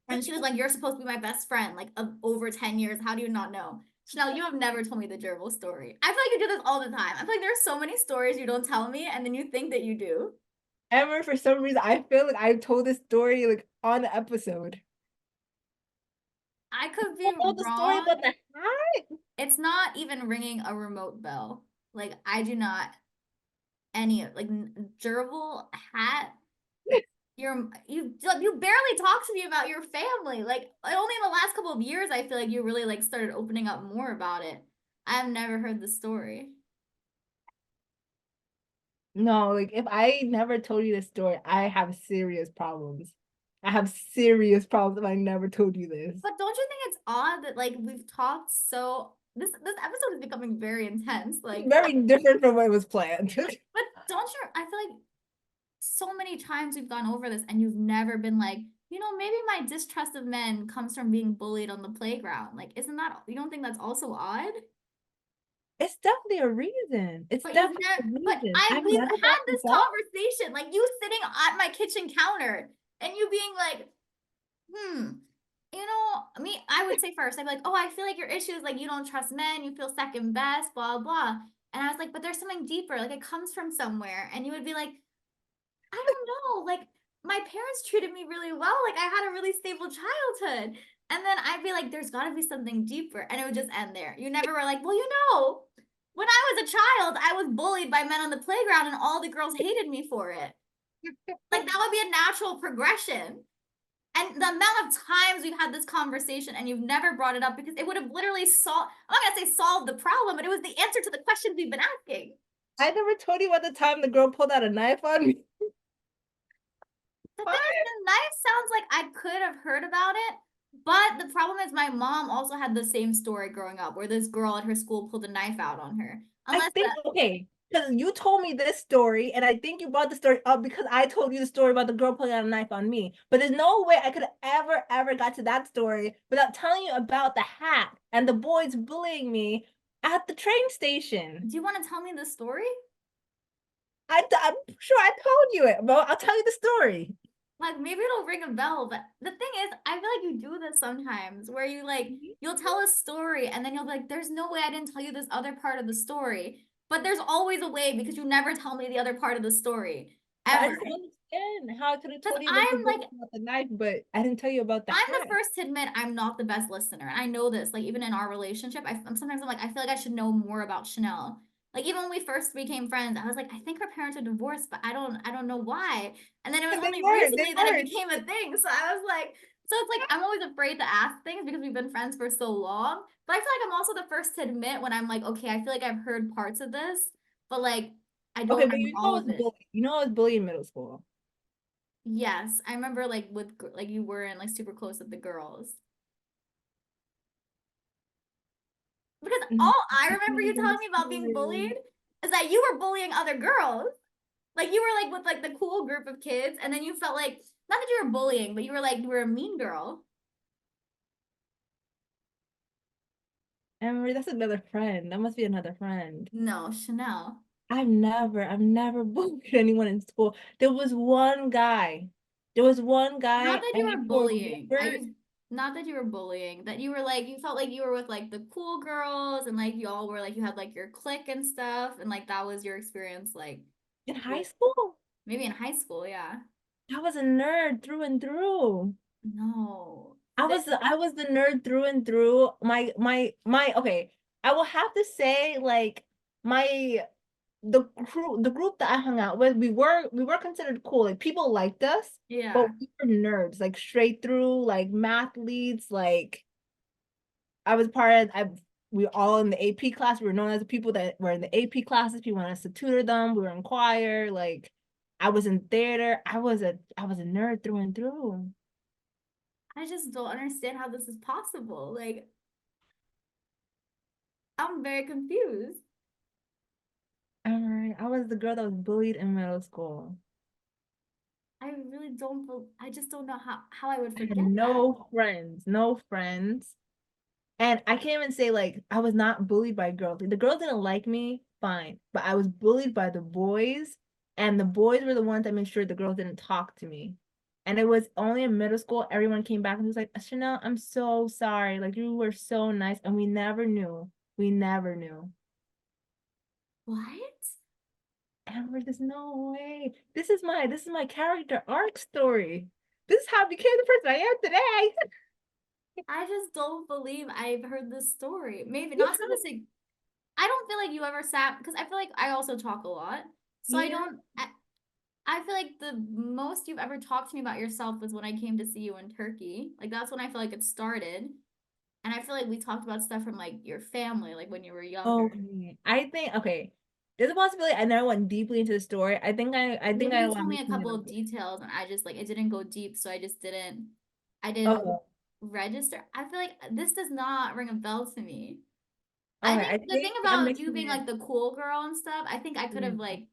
And she was like, "You're supposed to be my best friend, like of over 10 years. How do you not know?" Chanel, you have never told me the gerbil story. I feel like you do this all the time. I feel like there are so many stories you don't tell me, and then you think that you do. Ever for some reason I feel like I told this story like on the episode. I could I be told the story wrong. about the hat. It's not even ringing a remote bell. Like I do not any like gerbil hat. You barely talk to me about your family. Like only in the last couple of years, I feel like you really like started opening up more about it. I've never heard the story. No, like if I never told you this story, I have serious problems. I have serious problems if I never told you this. But don't you think it's odd that like we've talked so this episode is becoming very intense. Like, Very different from what was planned. but don't you? I feel like so many times we've gone over this and you've never been like, maybe my distrust of men comes from being bullied on the playground. Like, isn't that, you don't think that's also odd? It's definitely a reason. It's But you've definitely a never, but reason. I've we've never had brought this this up. conversation, like you sitting at my kitchen counter and you being like, hmm, I would say first, I'd be like, oh, I feel like your issue is like you don't trust men, you feel second best, blah, blah. And I was like, but there's something deeper, like it comes from somewhere. And you would be like, I don't know. Like my parents treated me really well. Like I had a really stable childhood. And then I'd be like, there's got to be something deeper. And it would just end there. You never were like, well, when I was a child, I was bullied by men on the playground and all the girls hated me for it. Like that would be a natural progression. And the amount of times we've had this conversation and you've never brought it up because it would have literally solved, I'm not going to say solved the problem, but it was the answer to the questions we've been asking. I never told you about the time the girl pulled out a knife on me. The thing is, the knife sounds like I could have heard about it, but the problem is my mom also had the same story growing up where this girl at her school pulled a knife out on her. I Unless think okay, because you told me this story, and I think you brought the story up because I told you the story about the girl pulling out a knife on me. But there's no way I could have ever got to that story without telling you about the hat and the boys bullying me at the train station. do you want to tell me the story? I'm sure I told you it, but I'll tell you the story. Like maybe it'll ring a bell, but the thing is, I feel like you do this sometimes where you'll tell a story and then you'll be like, there's no way I didn't tell you this other part of the story. But there's always a way because you never tell me the other part of the story. But I Ever. just don't understand how I could have Because told you about the book about the knife, but I didn't tell you about the I'm the hat. first to admit I'm not the best listener. And I know this, like even in our relationship, I'm sometimes I'm like, I feel like I should know more about Chanel. Like even when we first became friends, I was like, I think her parents are divorced, but I don't know why. And then it was They only weren't. They recently that it weren't. became a thing. So I was like, so it's like I'm always afraid to ask things because we've been friends for so long. But I feel like I'm also the first to admit when I'm like, okay, I feel like I've heard parts of this, but like I Okay, don't but remember you know all I of was it. bullied. You know I was bullied in middle school. Yes, I remember like with like you weren't like super close with the girls. Because Mm, all I I remember can't you even telling me about tell being you. bullied is that you were bullying other girls. Like you were like with like the cool group of kids, and then you felt like not that you were bullying, but you were like you were a mean girl. Emery, that's another friend. That must be another friend. No, Chanel. I've never bullied anyone in school. There was one guy. There was one Not guy, that and you I were bullying. I remember used not that you were bullying. That you were like you felt like you were with like the cool girls, and like you all were like you had like your clique and stuff, and like that was your experience like in high with school, maybe in high school. Yeah. I was a nerd through and through. No. I was the nerd through and through. My okay. I will have to say like my the group that I hung out with, we were considered cool. Like people liked us, but Yeah. we were nerds, like straight through, like math leads, like I was part of we were all in the AP class. We were known as the people that were in the AP classes. People wanted us to tutor them. We were in choir. Like I was in theater. I was a nerd through and through. I just don't understand how this is possible. Like I'm very confused. All right. I was the girl that was bullied in middle school. I really don't I just don't know how I would I had forget that. no friends, no friends. And I can't even say like I was not bullied by girls. Like, the girls didn't like me, fine. But I was bullied by the boys, and the boys were the ones that made sure the girls didn't talk to me. And it was only in middle school, everyone came back and was like, Chanel, I'm so sorry. Like you were so nice. And we never knew. We never knew. What? And we're just no way. This is my character arc story. This is how I became the person I am today. I just don't believe I've heard this story. Maybe You not to this. have, I don't feel like you ever sat because I feel like I also talk a lot. So I yeah. don't. I feel like the most you've ever talked to me about yourself was when I came to see you in Turkey. Like that's when I feel like it started. And I feel like we talked about stuff from like your family, like when you were younger. Okay. I think okay. There's a possibility I never went deeply into the story. I think Maybe I know you what told I'm me a mixing it couple up of with. details and I just like it didn't go deep, so I didn't Okay. register. I feel like this does not ring a bell to me. I Okay. think I the thing think I'm about you mixing being it. like the cool girl and stuff, I think I could have Yeah. like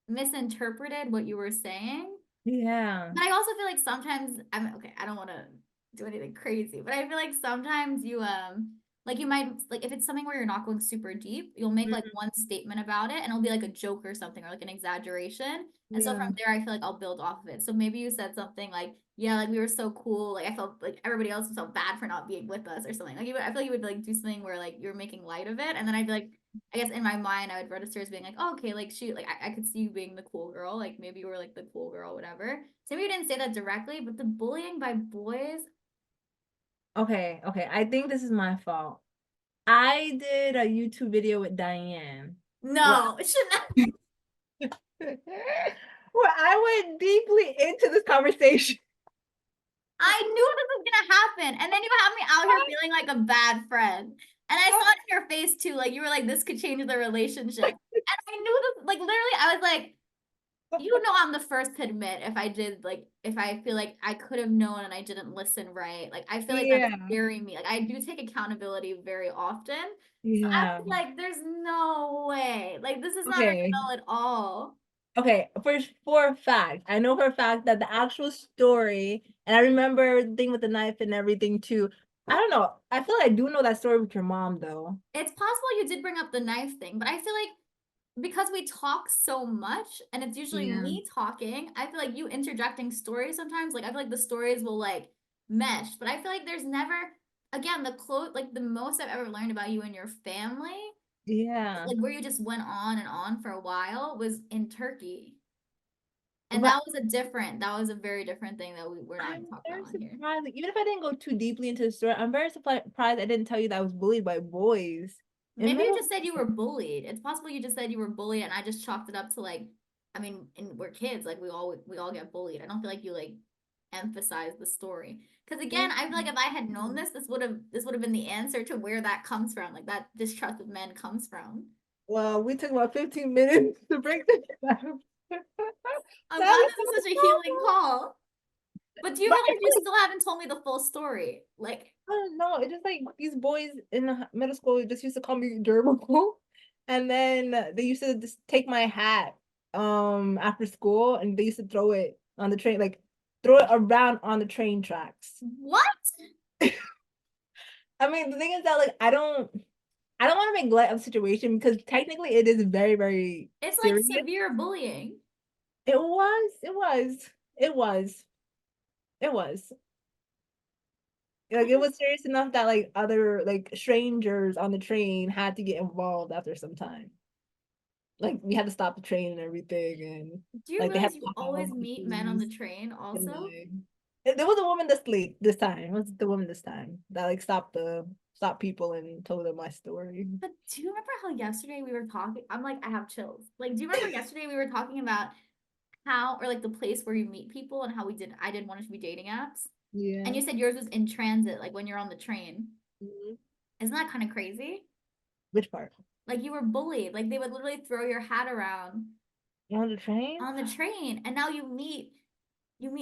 misinterpreted what you were saying. Yeah. But I also feel like sometimes I'm okay, I don't want to do anything crazy, but I feel like sometimes like you might like if it's something where you're not going super deep, you'll make like Mhm. one statement about it and it'll be like a joke or something or like an exaggeration. And so from Yeah. there I feel like I'll build off of it. So maybe you said something like, yeah, like we were so cool, like I felt like everybody else felt bad for not being with us or something. Like I feel like you would like do something where like you're making light of it and then I'd be like I guess in my mind, I would register as being like, oh, okay, like she, like I could see you being the cool girl, like maybe you were like the cool girl, whatever. So maybe you didn't say that directly, but the bullying by boys, Okay. Okay. I think this is my fault. I did a YouTube video with Diane. Where no, it shouldn't. where I went deeply into this conversation. I knew this was gonna happen, and then you have me out here feeling like a bad friend, and I saw it in your face too, like you were like, this could change the relationship, and I knew this, like literally, I was like, you know I'm the first to admit if I did like if I feel like I could have known and I didn't listen right. Like I feel like that's Yeah. very me. Like I do take accountability very often. So I Yeah. was like, there's no way. Like this is not ringing Okay. a bell at all. Okay, for a fact, I know for a fact that the actual story, and I remember the thing with the knife and everything too. I don't know. I feel like I do know that story with your mom though. It's possible you did bring up the knife thing, but I feel like because we talk so much and it's usually Yeah. me talking, I feel like you interjecting stories sometimes, like I feel like the stories will like mesh, but I feel like there's never again the close like the most I've ever learned about you and your family, Yeah. like where you just went on and on for a while was in Turkey. And But that was a very different thing that we're not I'm gonna talk very about on here. surprised. Like, even if I didn't go too deeply into the story, I'm very surprised I didn't tell you that I was bullied by boys. In Maybe you middle just said you were bullied. It's possible you just said you were bullied, and I just chalked it up to like, I mean, and we're kids, like we all get bullied. I don't feel like you like emphasize the story. Because again, school. I feel like if I had known this, this would have been the answer to where that comes from, like that distrust of men comes from. Well, we took about 15 minutes to break this down. I'm That glad was this is such a healing so call. But do you but I realize feel you like still haven't told me the full story? Like, I don't know. It's just like these boys in middle school just used to call me gerbil, and then they used to just take my hat after school, and they used to throw it on the train, like throw it around on the train tracks. what? I mean, the thing is that like I don't want to make light of the situation because technically it is very, very It's like serious. severe bullying. It was, it was. I Like it just was serious enough that like other like strangers on the train had to get involved after some time. Like we had to stop the train and everything, and do you like they had realize to you call always the meet men on police. the train And also? like there was a woman this late this time. It was the woman this time that like stopped people and told them my story. But do you remember how yesterday we were talking? I'm like, I have chills. Like, do you remember yesterday we were talking about how, or like the place where you meet people and how I did want it to be dating apps? And Yeah. you said yours was in transit, like when you're on the train. Mhm. Isn't that kind of crazy? Which part? Like you were bullied. Like they would literally throw your hat around On the train? on the train. And now you meet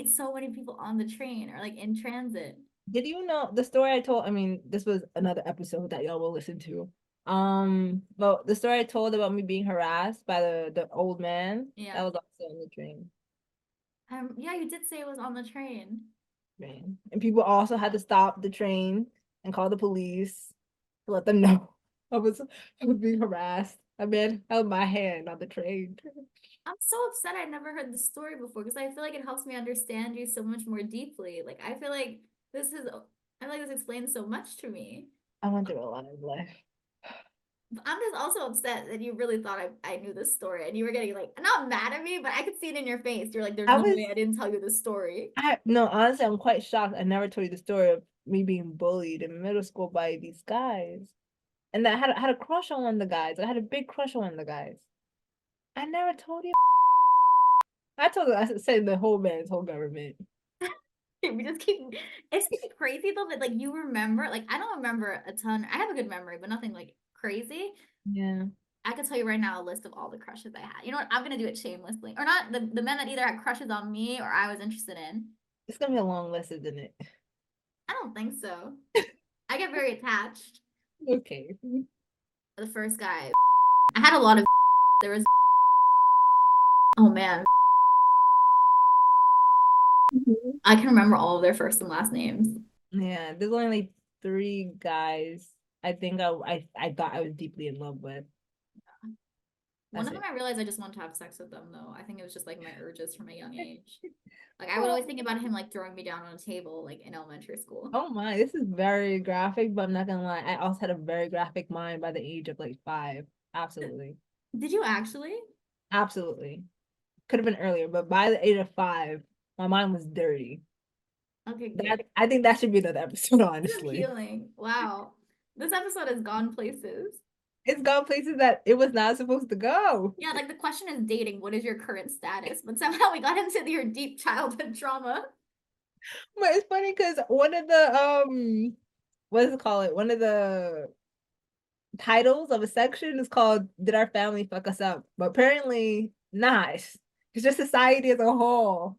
so many people on the train or like in transit. Did you know the story I told? I mean, this was another episode that y'all will listen to. But the story I told about me being harassed by the old man, that Yeah. was also on the train. Yeah, you did say it was on the train. Man. And people also had to stop the train and call the police to let them know I was being harassed. A man held my hand on the train. I'm so upset I never heard the story before because I feel like it helps me understand you so much more deeply. Like I feel like I feel like this explains so much to me. I went through a lot of life. But I'm just also upset that you really thought I knew this story and you were getting like not mad at me, but I could see it in your face. You're like, there's I no was way I didn't tell you this story. I no, honestly, I'm quite shocked. I never told you the story of me being bullied in middle school by these guys. And that I had a crush on one of the guys. I had a big crush on one of the guys. I never told you. I told her, I said the whole man's whole government. We just keep it's crazy though that like you remember like I don't remember a ton. I have a good memory, but nothing like crazy. Yeah. I could tell you right now a list of all the crushes I had. You know what? I'm gonna do it shamelessly. Or not the men that either had crushes on me or I was interested in. It's gonna be a long list, isn't it? I don't think so. I get very attached. Okay. The first guy. I had a lot of there was oh man. Mhm. I can remember all of their first and last names. Yeah, there's only like three guys I think I thought I was deeply in love with. One That's of them it. I realized I just wanted to have sex with them though. I think it was just like my urges from a young age. Like I would always think Oh, about him like throwing me down on a table like in elementary school. oh my, this is very graphic, but I'm not gonna lie. I also had a very graphic mind by the age of like 5. Absolutely. Did you actually? Absolutely. Could have been earlier, but by the age of 5, my mind was dirty. Okay, good. That I think that should be another episode, This is honestly. healing. Wow. This episode has gone places. It's gone places that it was not supposed to go. Yeah, like the question is dating. What is your current status? But somehow we got into your deep childhood trauma. But it's funny because one of the what does it call it? One of the titles of a section is called "Did Our Family Fuck Us Up?" But apparently not. It's just society as a whole.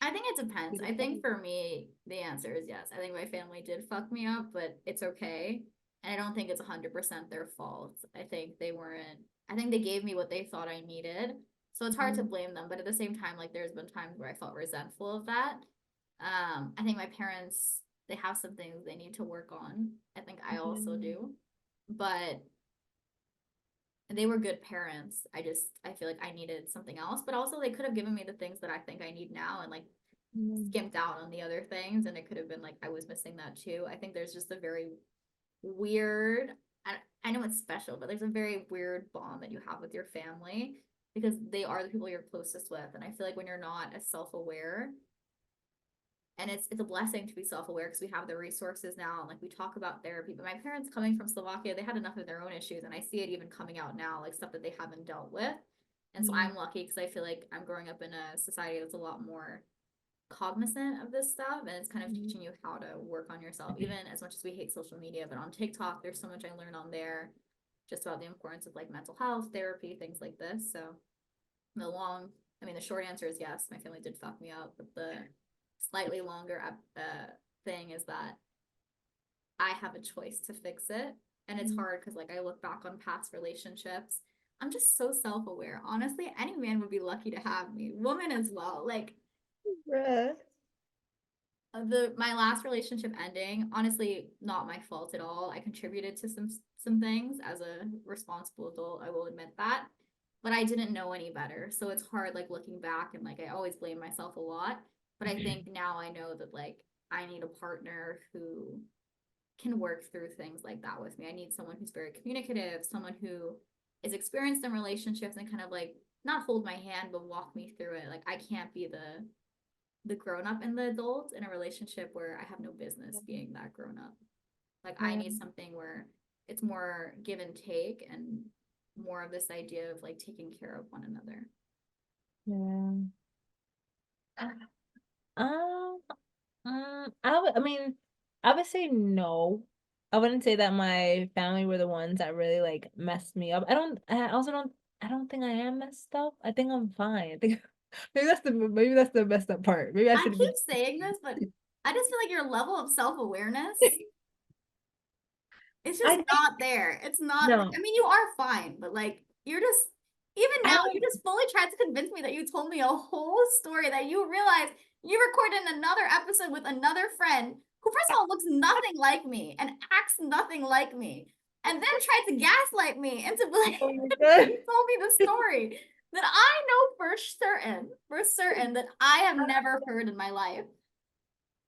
I think it depends. I think for me, the answer is yes. I think my family did fuck me up, but it's okay. And I don't think it's 100% their fault. I think they gave me what they thought I needed. So it's hard to blame them. But at the same time, like there's been times where I felt resentful of that. I think my parents, they have some things they need to work on. I think I also do. But they were good parents. I feel like I needed something else, but also they could have given me the things that I think I need now and like skimped out on the other things. And it could have been like I was missing that too. I think there's just a very weird, I know it's special, but there's a very weird bond that you have with your family because they are the people you're closest with. And I feel like when you're not as self aware and it's a blessing to be self-aware because we have the resources now, and like we talk about therapy. But my parents coming from Slovakia, they had enough of their own issues, and I see it even coming out now, like stuff that they haven't dealt with. And so Mm. I'm lucky because I feel like I'm growing up in a society that's a lot more cognizant of this stuff, and it's kind of Mm. teaching you how to work on yourself, even as much as we hate social media. But on TikTok, there's so much I learned on there just about the importance of like mental health therapy, things like this. So the long, I mean, the short answer is yes, my family did fuck me up, but the slightly longer thing is that I have a choice to fix it. And it's Mm. hard because like I look back on past relationships. I'm just so self-aware. Honestly, any man would be lucky to have me. Woman as well. Like Bruh. the my last relationship ending, honestly, not my fault at all. I contributed to some things as a responsible adult, I will admit that. But I didn't know any better. So it's hard like looking back, and like I always blame myself a lot. But I think now I know that like I need a partner who can work through things like that with me. I need someone who's very communicative, someone who is experienced in relationships and kind of like not hold my hand but walk me through it. Like I can't be the grown up and the adult in a relationship where I have no business being that grown up. Like I Yeah. need something where it's more give and take and more of this idea of like taking care of one another. Yeah. Um, I mean, I would say no. I wouldn't say that my family were the ones that really like messed me up. I don't think I am messed up. I think I'm fine. I think maybe that's the messed up part. Maybe I I should be. keep saying this, but I just feel like your level of self awareness, it's just I think not there. It's not, no. I mean, you are fine, but like, you're just, even I now, don't. you just fully tried to convince me that you told me a whole story that you realized you recorded another episode with another friend who, first of all, looks nothing like me and acts nothing like me, and then tried to gaslight me into believing Oh my that God. you told me the story that I know for certain that I have never heard in my life.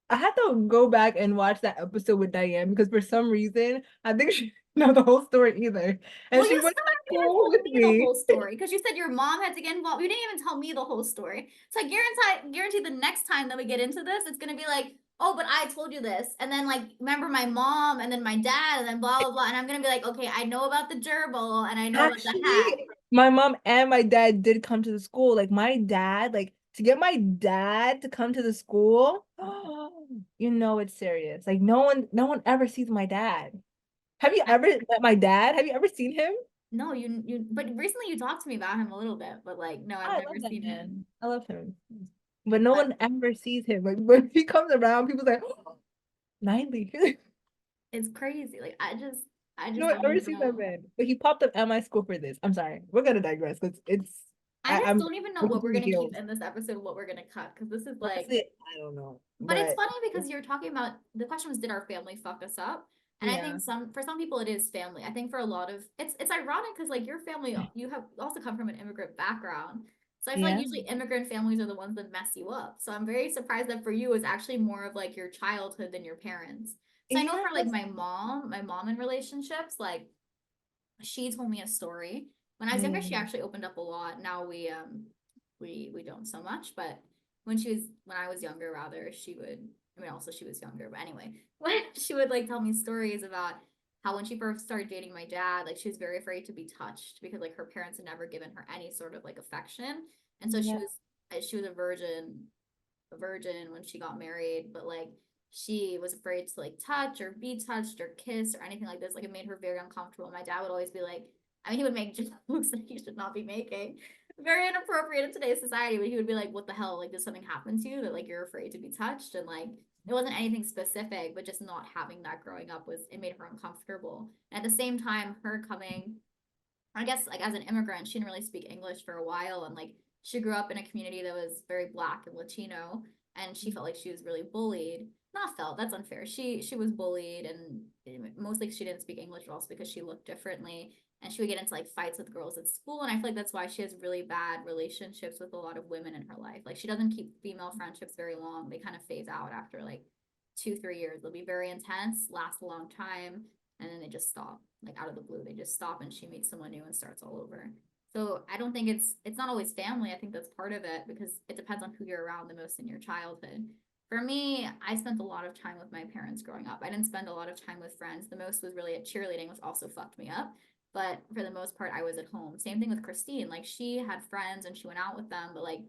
I had to go back and watch that episode with Diane because for some reason I think she didn't know the whole story either, and Well, she you went still to haven't even school told with me the me. whole story because you said your mom had to get involved. You didn't even tell me the whole story. So I guarantee the next time that we get into this, it's gonna be like, oh, but I told you this, and then like remember my mom, and then my dad, and then blah blah blah, and I'm gonna be like, okay, I know about the gerbil, and I know about the hat. Actually, my mom and my dad did come to the school. Like my dad, like to get my dad to come to the school, you know it's serious. Like no one ever sees my dad. Have you I, ever met my dad? Have you ever seen him? no, but recently you talked to me about him a little bit, but like, no, I've I never love that seen him. man. I love him. But no But one ever sees him. Like when he comes around, people's like, oh, 90. it's crazy. Like I No just one don't ever even sees that know. man. But he popped up at my school for this. I'm sorry. We're gonna digress because I just I'm don't even know I'm what we're completely gonna keep healed. in this episode, what we're gonna cut, because this is like, Honestly, I don't know. but it's But funny because you're talking about the question was, did our family fuck us up? And I yeah. think for some people it is family. I think for a lot of it's ironic because like your family, you have also come from an immigrant background. So I feel like Yeah. usually immigrant families are the ones that mess you up. So I'm very surprised that for you it's actually more of like your childhood than your parents. So I know for like Yes. my mom in relationships, like she told me a story. When I was younger, Yeah. she actually opened up a lot. Now we don't so much, but when I was younger rather, she would, I mean also she was younger, but anyway, when she would like tell me stories about how when she first started dating my dad, like she was very afraid to be touched because like her parents had never given her any sort of like affection. And so Yeah. she was a virgin when she got married, but like she was afraid to like touch or be touched or kiss or anything like this. Like it made her very uncomfortable. My dad would always be like, I mean, he would make jokes that he should not be making. Very inappropriate in today's society, but he would be like, what the hell? Like, did something happen to you that like you're afraid to be touched? And like it wasn't anything specific, but just not having that growing up was it made her uncomfortable. And at the same time, her coming, I guess like as an immigrant, she didn't really speak English for a while, and like she grew up in a community that was very black and Latino, and she felt like she was really bullied. Not felt, that's unfair. She was bullied, and mostly she didn't speak English, but also because she looked differently, and she would get into like fights with girls at school, and I feel like that's why she has really bad relationships with a lot of women in her life. Like she doesn't keep female friendships very long; they kind of phase out after like 2 3 years. They'll be very intense, last a long time, and then they just stop, like out of the blue they just stop, and she meets someone new and starts all over. So I don't think it's not always family. I think that's part of it because it depends on who you're around the most in your childhood. For me, I spent a lot of time with my parents growing up. I didn't spend a lot of time with friends. The most was really at cheerleading, which also fucked me up. But for the most part, I was at home. Same thing with Christine. Like she had friends and she went out with them, but like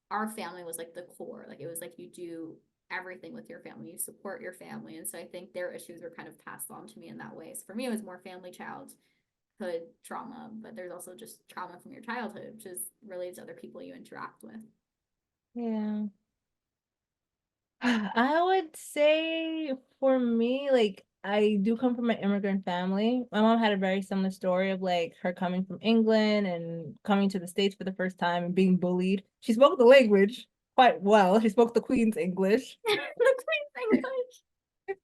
our family was like the core. Like it was like you do everything with your family, you support your family. And so I think their issues were kind of passed on to me in that way. So for me, it was more family childhood trauma, but there's also just trauma from your childhood, which is related to other people you interact with. Yeah. I would say for me, like I do come from an immigrant family. My mom had a very similar story of like her coming from England and coming to the States for the first time and being bullied. She spoke the language quite well. She spoke the Queen's English. The Queen's English.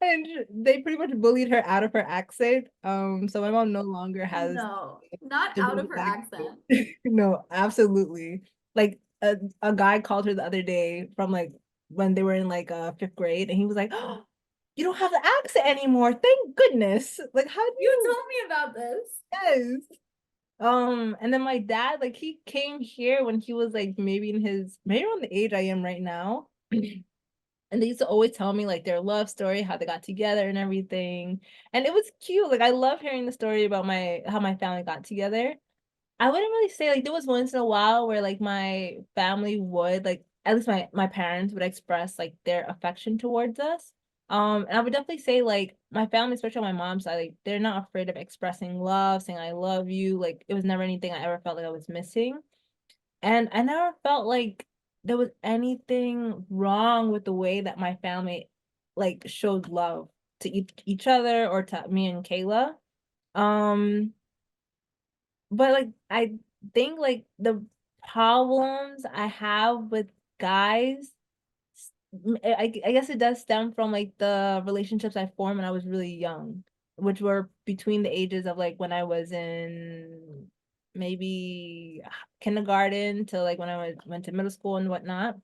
And they pretty much bullied her out of her accent. So my mom no longer has No, not the out of British her accent. accent. No, absolutely. Like a guy called her the other day from like when they were in like fifth grade, and he was like, "Oh, you don't have the accent anymore. Thank goodness." Like, how do You you? told me about this. Yes. And then my dad, like, he came here when he was like maybe in his maybe around the age I am right now. And they used to always tell me like their love story, how they got together and everything. And it was cute. Like I love hearing the story about my how my family got together. I wouldn't really say like there was once in a while where like my family would like at least my parents would express like their affection towards us. And I would definitely say like my family, especially on my mom's side, like they're not afraid of expressing love, saying I love you. Like it was never anything I ever felt like I was missing. And I never felt like there was anything wrong with the way that my family like showed love to each other or to me and Kayla. Um, but like I think like the problems I have with guys, I guess it does stem from like the relationships I formed when I was really young, which were between the ages of like when I was in maybe kindergarten to like when went to middle school and whatnot.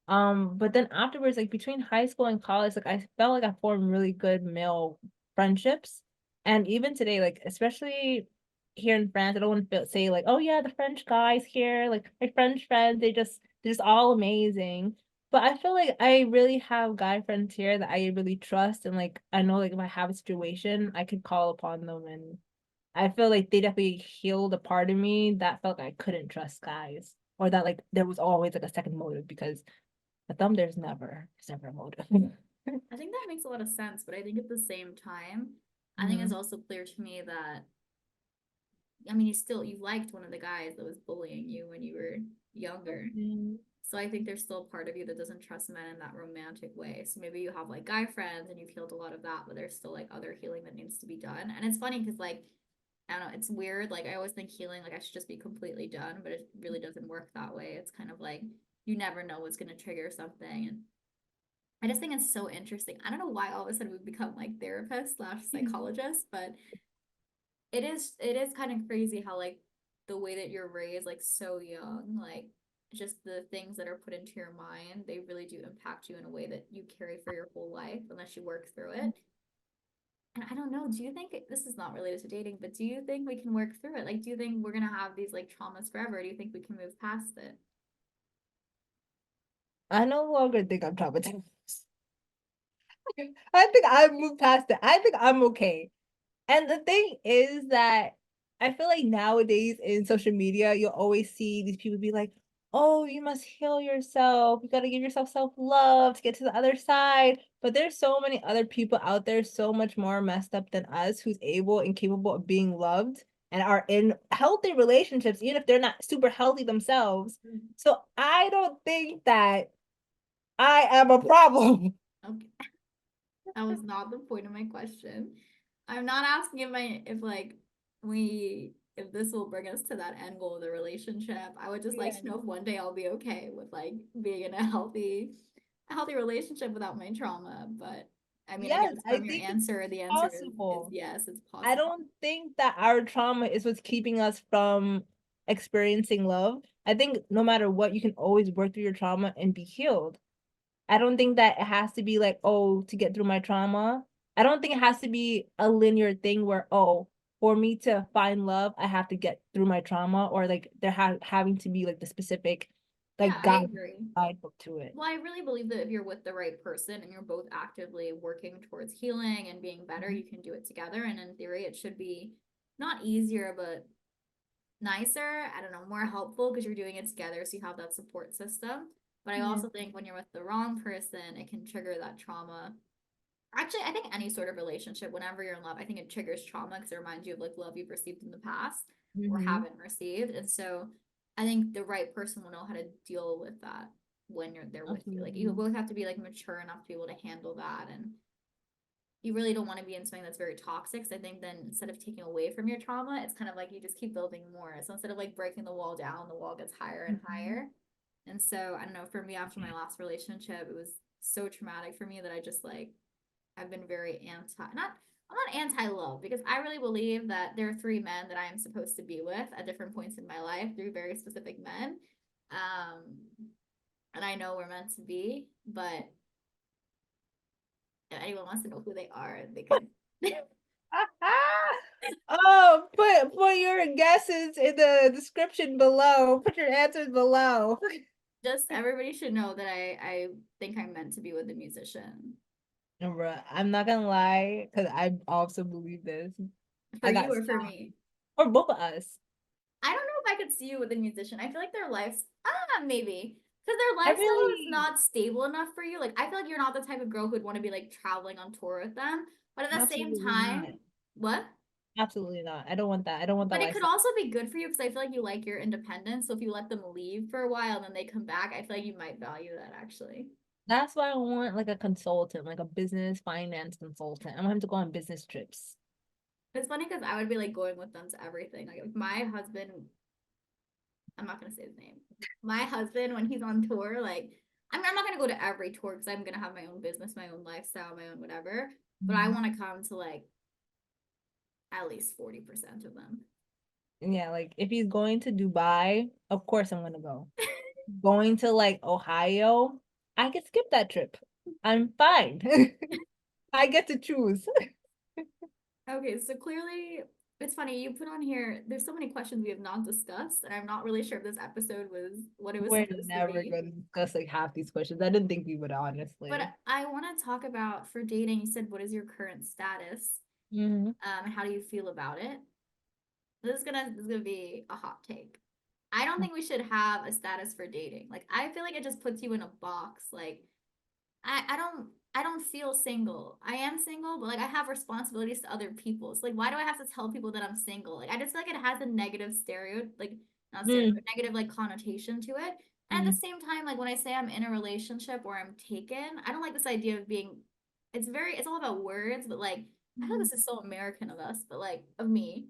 But then afterwards, like between high school and college, like I felt like I formed really good male friendships. And even today, like especially here in France, I don't want to say like, oh yeah, the French guys here, like my French friends, they're just all amazing. But I feel like I really have guy friends here that I really trust, and like I know like if I have a situation, I could call upon them, and I feel like they definitely healed a part of me that felt like I couldn't trust guys. Or that like there was always like a second motive because with them, there's never a motive. I think that makes a lot of sense, but I think at the same time, I think it's Mhm. also clear to me that I mean you liked one of the guys that was bullying you when you were younger. Mhm. So I think there's still a part of you that doesn't trust men in that romantic way. So maybe you have like guy friends and you've healed a lot of that, but there's still like other healing that needs to be done. And it's funny because like I don't know, it's weird. Like I always think healing like I should just be completely done, but it really doesn't work that way. It's kind of like you never know what's going to trigger something. And I just think it's so interesting. I don't know why all of a sudden we've become like therapists slash psychologists, but it is kind of crazy how like the way that you're raised like so young, like just the things that are put into your mind, they really do impact you in a way that you carry for your whole life unless you work through it. And I don't know, do you think this is not related to dating, but do you think we can work through it? Like, do you think we're gonna have these like traumas forever? Do you think we can move past it? I no longer think I'm traumatized. I think I've moved past it. I think I'm okay. And the thing is that I feel like nowadays in social media, you'll always see these people be like, oh, you must heal yourself. You got to give yourself self-love to get to the other side. But there's so many other people out there, so much more messed up than us, who's able and capable of being loved and are in healthy relationships, even if they're not super healthy themselves. So I don't think that I am a problem. Okay, that was not the point of my question. I'm not asking if like if this will bring us to that end goal of the relationship. I would just like Yeah. to know if one day I'll be okay with like being in a healthy relationship without my trauma. But I mean, I Yes, guess I from your think it's answer, the answer is possible. yes, it's I possible. don't think that our trauma is what's keeping us from experiencing love. I think no matter what, you can always work through your trauma and be healed. I don't think that it has to be like, oh, to get through my trauma. I don't think it has to be a linear thing where, oh, for me to find love, I have to get through my trauma, or like there having to be like the specific Yeah, like I guide agree. guidebook to it. Well, I really believe that if you're with the right person and you're both actively working towards healing and being better, Mhm. you can do it together. And in theory, it should be not easier, but nicer. I don't know, more helpful because you're doing it together. So you have that support system. But I Yeah. also think when you're with the wrong person, it can trigger that trauma. Actually, I think any sort of relationship, whenever you're in love, I think it triggers trauma because it reminds you of like love you've received in the past or Mm-hmm. haven't received. And so I think the right person will know how to deal with that when you're there with you. Like you Absolutely. both have to be like mature enough to be able to handle that. And you really don't want to be in something that's very toxic. So I think then instead of taking away from your trauma, it's kind of like you just keep building more. So instead of like breaking the wall down, the wall gets higher and Mhm. higher. And so I don't know, for me after my last relationship, it was so traumatic for me that I just like I've been very not I'm not anti-love because I really believe that there are three men that I am supposed to be with at different points in my life, three very specific men. Um, and I know we're meant to be, but if anyone wants to know who they are, they could Oh, put your guesses in the description below. Put your answers below. just everybody should know that I think I'm meant to be with a musician. Bruh, I'm not gonna lie, because I also believe this. For I you got or for stopped. me? For both of us. I don't know if I could see you with a musician. I feel like their lives, maybe. Because their I lifestyle is really not stable enough for you. Like, I feel like you're not the type of girl who'd want to be like traveling on tour with them. But at the same absolutely time, not. what? Absolutely not. I don't want that. I don't want that But it could lifestyle. also be good for you because I feel like you like your independence. So if you let them leave for a while and then they come back, I feel like you might value that actually. That's why I want like a consultant, like a business finance consultant. I want him to go on business trips. It's funny because I would be like going with them to everything. Like, if my husband, I'm not gonna say his name. My husband, when he's on tour, like I'm not gonna go to every tour because I'm gonna have my own business, my own lifestyle, my own whatever. But I Mhm. want to come to like at least 40% of them. Yeah, like if he's going to Dubai, of course I'm gonna go. Going to like Ohio, I could skip that trip. I'm fine. I get to choose. Okay, so clearly it's funny you put on here. There's so many questions we have not discussed, and I'm not really sure if this episode was what it was We're supposed to never be. going to discuss like half these questions. I didn't think we would, But honestly. I want to talk about for dating. You said what is your current status, Hmm. and how do you feel about it? This is gonna be a hot take. I don't think we should have a status for dating. Like I feel like it just puts you in a box. Like I don't feel single. I am single, but like I have responsibilities to other people. So like why do I have to tell people that I'm single? Like I just feel like it has a negative like not stereo, Mm. negative like connotation to it. And at the Mm. same time, like when I say I'm in a relationship or I'm taken, I don't like this idea of being it's all about words, but like I feel like this is so American of us, but like of me.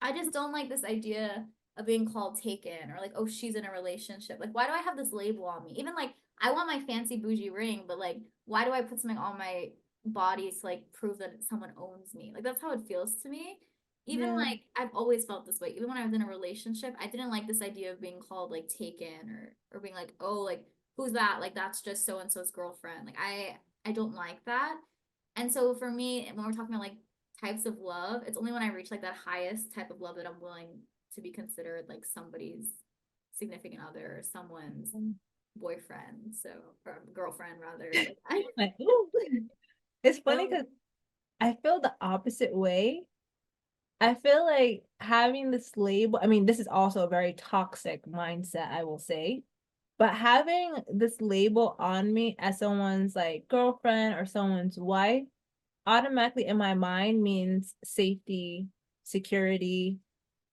I just don't like this idea of being called taken or like, oh, she's in a relationship. Like, why do I have this label on me? Even like, I want my fancy bougie ring, but like, why do I put something on my body to like prove that someone owns me? Like, that's how it feels to me. Even Yeah. like, I've always felt this way. Even when I was in a relationship, I didn't like this idea of being called like taken or being like, oh, like, who's that? Like, that's just so and so's girlfriend. Like, I don't like that. And so for me, when we're talking about like types of love, it's only when I reach like that highest type of love that I'm willing to be considered like somebody's significant other or someone's boyfriend, so or girlfriend rather. Like I Like, ooh. It's funny um because I feel the opposite way. I feel like having this label, I mean, this is also a very toxic mindset, I will say. But having this label on me as someone's like girlfriend or someone's wife automatically in my mind means safety, security.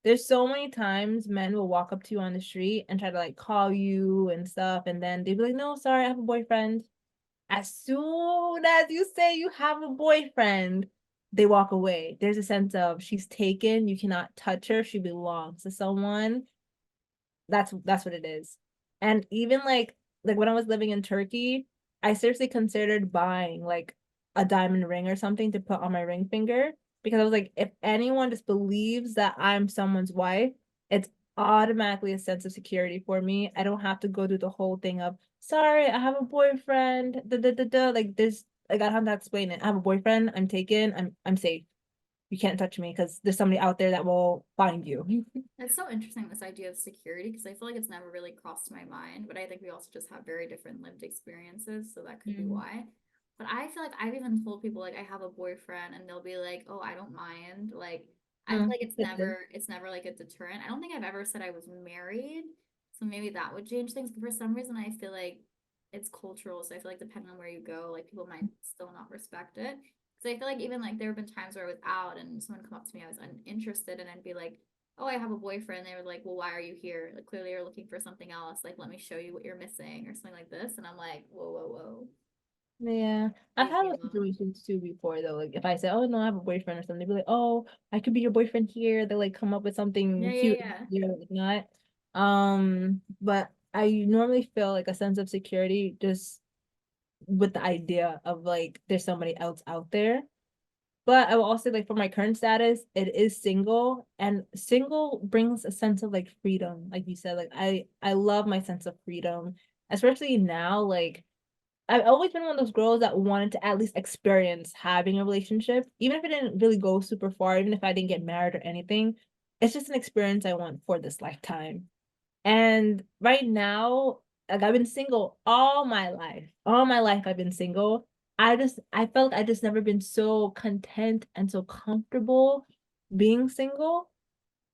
There's so many times men will walk up to you on the street and try to like call you and stuff, and then they'd be like, "No, sorry, I have a boyfriend." As soon as you say you have a boyfriend, they walk away. There's a sense of she's taken, you cannot touch her, she belongs to someone. That's what it is. And even like when I was living in Turkey, I seriously considered buying like a diamond ring or something to put on my ring finger because I was like, if anyone just believes that I'm someone's wife, it's automatically a sense of security for me. I don't have to go through the whole thing of sorry, I have a boyfriend. Da, da, da, da. Like there's like I don't have to explain it. I have a boyfriend, I'm taken, I'm safe. you can't touch me because there's somebody out there that will find you. It's so interesting, this idea of security, because I feel like it's never really crossed my mind, but I think we also just have very different lived experiences, so that could be Mm. why. But I feel like I've even told people like I have a boyfriend and they'll be like, "Oh, I don't mind." Like I feel like Good. it's never like a deterrent. I don't think I've ever said I was married, so maybe that would change things. But for some reason, I feel like it's cultural, so I feel like depending on where you go, like people might still not respect it. Because I feel like even like there have been times where I was out and someone come up to me, I was uninterested, and I'd be like, "Oh, I have a boyfriend." They were like, "Well, why are you here? Like clearly you're looking for something else. Like let me show you what you're missing or something like this." And I'm like, "Whoa, whoa, whoa. Yeah, I've Leave had me those alone." situations too before though. Like if I say, "Oh no, I have a boyfriend" or something, they'd be like, "Oh, I could be your boyfriend here." They like come up with Yeah, something yeah, cute, yeah. you know, like not. But I normally feel like a sense of security just with the idea of like there's somebody else out there. But I will also say, like, for my current status, it is single, and single brings a sense of like freedom. Like you said, like I love my sense of freedom, especially now. Like I've always been one of those girls that wanted to at least experience having a relationship, even if it didn't really go super far, even if I didn't get married or anything. It's just an experience I want for this lifetime. And right now, like I've been single all my life. All my life I've been single. I felt I just never been so content and so comfortable being single.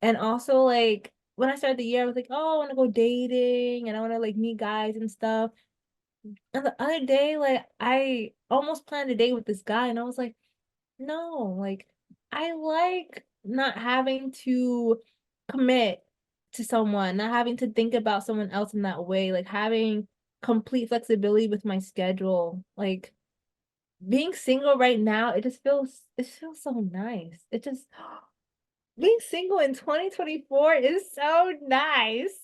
And also like when I started the year, I was like, oh, I want to go dating and I want to like meet guys and stuff. And the other day, like I almost planned a date with this guy, and I was like, no, like I like not having to commit to someone, not having to think about someone else in that way, like having complete flexibility with my schedule. Like being single right now, it feels so nice. It just being single in 2024 is so nice.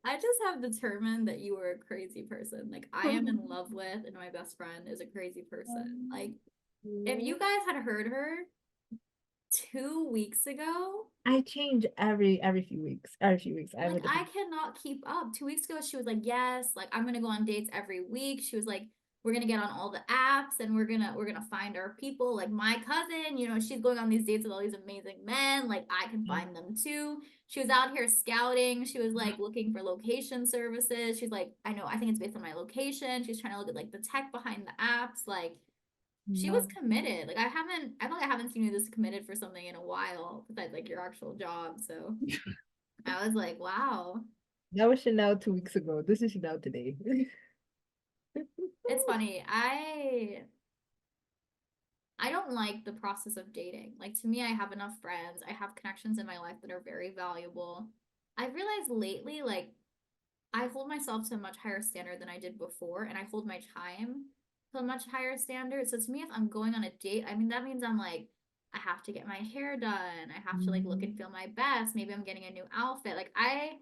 I just have determined that you are a crazy person. Like I am in love with, and my best friend is a crazy person. Like if you guys had heard her 2 weeks ago, I change every few weeks. Every few weeks, I have like a I different. cannot keep up. 2 weeks ago, she was like, "Yes, like I'm gonna go on dates every week." She was like, "We're gonna get on all the apps and we're gonna find our people." Like my cousin, she's going on these dates with all these amazing men. Like I can find them too. She was out here scouting. She was like looking for location services. She's like, I know, I think it's based on my location. She's trying to look at like the tech behind the apps. Like she was No, committed. Like I feel like I haven't seen you this committed for something in a while, besides like your actual job. So I was like, wow. that was Chanel 2 weeks ago. This is Chanel today. It's funny. I don't like the process of dating. Like to me, I have enough friends. I have connections in my life that are very valuable. I've realized lately, like I hold myself to a much higher standard than I did before, and I hold my time to a much higher standard. So to me, if I'm going on a date, I mean that means I'm like I have to get my hair done. I have to like look and feel my best. Maybe I'm getting a new outfit. Like I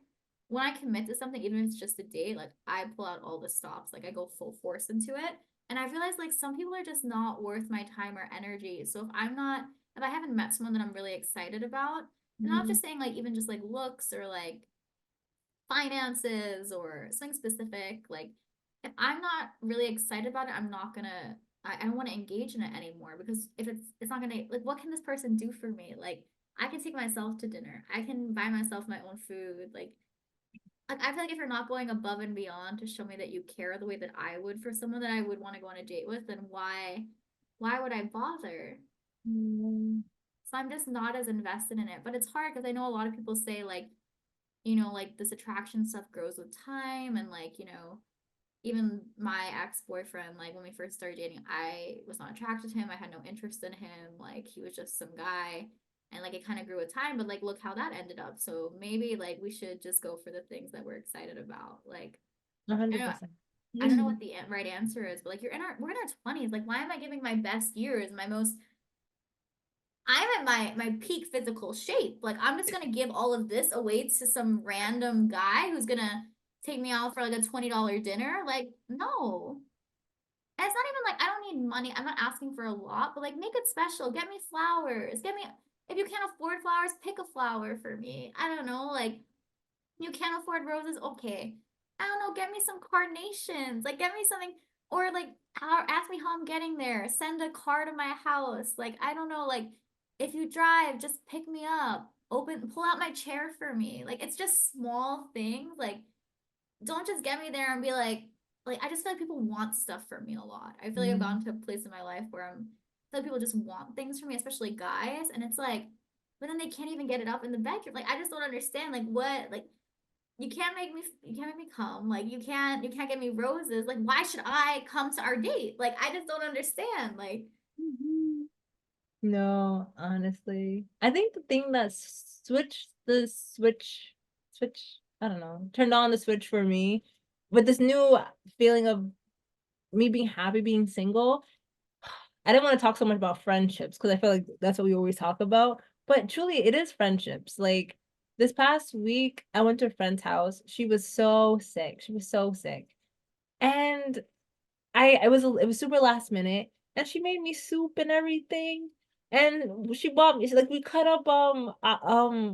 when I commit to something, even if it's just a date, like I pull out all the stops. Like I go full force into it. And I realize like some people are just not worth my time or energy. So if I haven't met someone that I'm really excited about, and I'm not just saying like even just like looks or like finances or something specific, like if I'm not really excited about it, I'm not gonna I don't want to engage in it anymore because if it's not gonna like what can this person do for me? Like I can take myself to dinner. I can buy myself my own food. Like I feel like if you're not going above and beyond to show me that you care the way that I would for someone that I would want to go on a date with, then why would I bother? So I'm just not as invested in it. But it's hard because I know a lot of people say like, like this attraction stuff grows with time and like, even my ex-boyfriend, like when we first started dating, I was not attracted to him. I had no interest in him. Like he was just some guy. And like it kind of grew with time, but like look how that ended up. So maybe like we should just go for the things that we're excited about. Like I don't know 100%. I don't know what the right answer is, but like we're in our 20s. Like why am I giving my best years, I'm at my peak physical shape. Like I'm just gonna give all of this away to some random guy who's gonna take me out for like a $20 dinner. Like, no. And it's not even like I don't need money. I'm not asking for a lot, but like make it special. Get me flowers. If you can't afford flowers, pick a flower for me. I don't know, like you can't afford roses, okay. I don't know, get me some carnations. Like get me something or like ask me how I'm getting there. Send a car to my house. Like I don't know, like if you drive, just pick me up. Pull out my chair for me. Like it's just small things. Like don't just get me there and be like I just feel like people want stuff from me a lot. I feel like I've Mm. gotten to a place in my life where I feel like people just want things from me, especially guys, and it's like, but then they can't even get it up in the bedroom. Like I just don't understand. Like what? Like you can't make me come. Like you can't get me roses. Like why should I come to our date? Like I just don't understand. Like Mhm. No, honestly. I think the thing that switch, I don't know, turned on the switch for me with this new feeling of me being happy being single. I didn't want to talk so much about friendships because I feel like that's what we always talk about. But truly, it is friendships. Like this past week, I went to a friend's house. She was so sick. She was so sick. And it was super last minute, and she made me soup and everything. And she bought me like we cut up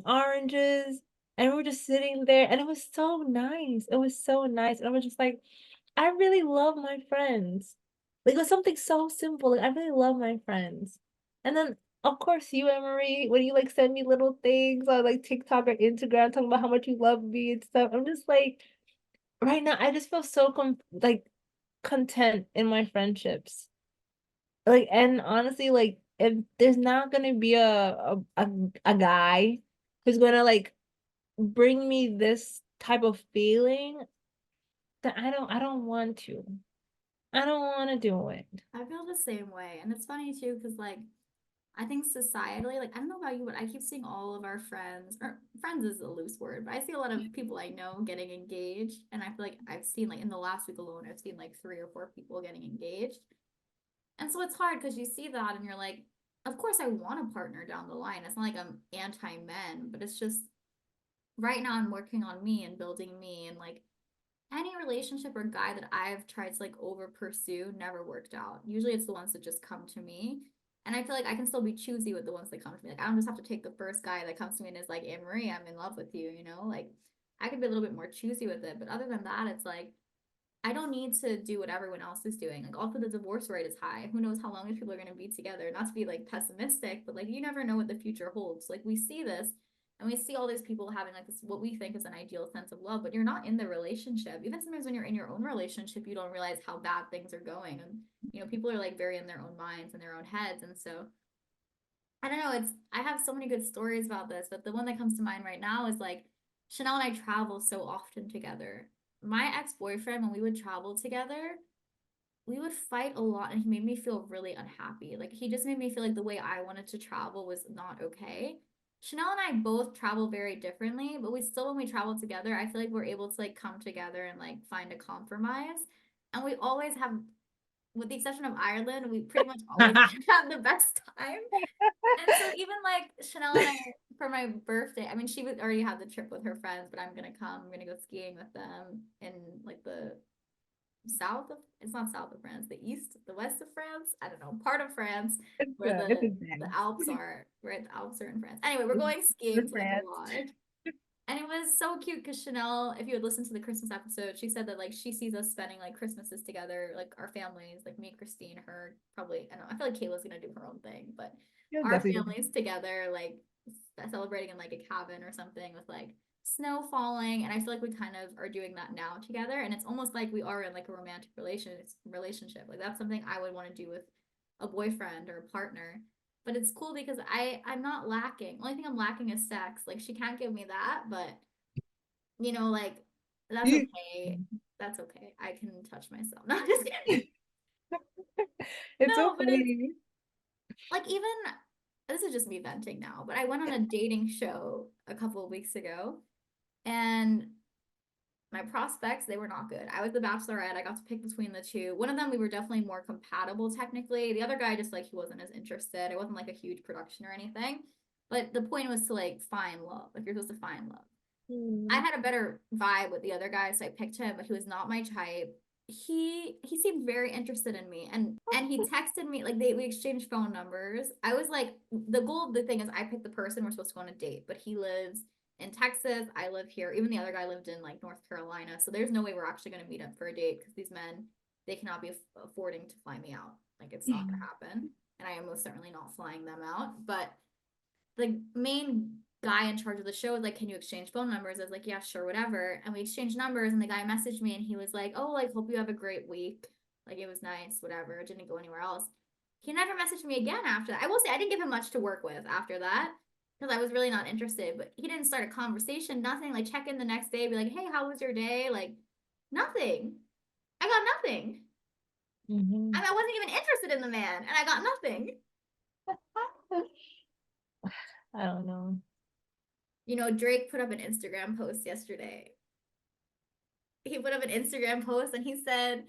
oranges, and we were just sitting there, and it was so nice. It was so nice. And I was just like, I really love my friends. Like it was something so simple. Like I really love my friends. And then of course you, Annmarie, when you like send me little things on like TikTok or Instagram talking about how much you love me and stuff, I'm just like right now I just feel so like content in my friendships. Like, and honestly, like, if there's not gonna be a guy who's gonna like bring me this type of feeling, then I don't want to. I don't want to do it. I feel the same way. And it's funny too, because like I think societally, like I don't know about you, but I keep seeing all of our friends, or friends is a loose word, but I see a lot of people I know getting engaged. And I feel like I've seen like in the last week alone, I've seen like 3 or 4 people getting engaged. And so it's hard because you see that and you're like, of course I want a partner down the line. It's not like I'm anti men, but it's just right now I'm working on me and building me, and like any relationship or guy that I've tried to like over pursue never worked out. Usually it's the ones that just come to me. And I feel like I can still be choosy with the ones that come to me. Like I don't just have to take the first guy that comes to me and is like, Annmarie, I'm in love with you, you know? Like I could be a little bit more choosy with it. But other than that, it's like I don't need to do what everyone else is doing. Like also the divorce rate is high. Who knows how long these people are gonna be together? Not to be like pessimistic, but like you never know what the future holds. Like we see this and we see all these people having like this what we think is an ideal sense of love, but you're not in the relationship. Even sometimes when you're in your own relationship, you don't realize how bad things are going. And people are like very in their own minds and their own heads. And so I don't know, I have so many good stories about this, but the one that comes to mind right now is like Chanel and I travel so often together. My ex-boyfriend, when we would travel together, we would fight a lot and he made me feel really unhappy. Like he just made me feel like the way I wanted to travel was not okay. Chanel and I both travel very differently, but we still, when we travel together, I feel like we're able to like come together and like find a compromise. And we always have, with the exception of Ireland, we pretty much always have the best time. And so even like Chanel and I, for my birthday, I mean, she would already have the trip with her friends, but I'm gonna come. I'm gonna go skiing with them in like the south of, it's not south of France, the east, the west of France. I don't know, part of France It's where good. It's the advanced. Alps are, where the Alps are in France. Anyway, we're It's going skiing good to like a France. lodge. And it was so cute because Chanel, if you had listened to the Christmas episode, she said that like she sees us spending like Christmases together, like our families, like me, Christine, her, probably, I don't know, I feel like Kayla's gonna do her own thing, but Yeah, our definitely. families together, like celebrating in like a cabin or something with like snow falling. And I feel like we kind of are doing that now together. And it's almost like we are in like a romantic relationship. Like that's something I would want to do with a boyfriend or a partner. But it's cool because I'm not lacking. Only thing I'm lacking is sex. Like she can't give me that, but like that's You- okay. That's okay. I can touch myself. No, I'm just kidding. It's so No, but it's funny. like even this is just me venting now, but I went on a dating show a couple of weeks ago and my prospects, they were not good. I was the bachelorette. I got to pick between the two. One of them, we were definitely more compatible technically. The other guy, just like he wasn't as interested. It wasn't like a huge production or anything. But the point was to like find love. Like you're supposed to find love. I Mm. had a better vibe with the other guy, so I picked him, but he was not my type. He seemed very interested in me, and he texted me like we exchanged phone numbers. I was like, the goal of the thing is I picked the person we're supposed to go on a date, but he lives in Texas, I live here. Even the other guy lived in like North Carolina, so there's no way we're actually going to meet up for a date because these men, they cannot be affording to fly me out. Like it's not going to happen, and I am most certainly not flying them out. But the main guy in charge of the show was like, "Can you exchange phone numbers?" I was like, "Yeah, sure, whatever." And we exchanged numbers, and the guy messaged me, and he was like, "Oh, like, hope you have a great week. Like, it was nice, whatever. It didn't go anywhere else." He never messaged me again after that. I will say I didn't give him much to work with after that because I was really not interested. But he didn't start a conversation, nothing. Like, check in the next day, be like, "Hey, how was your day?" Like, nothing. I got nothing. Hmm. I wasn't even interested in the man, and I got nothing. I don't know. Drake put up an Instagram post yesterday. He put up an Instagram post and he said,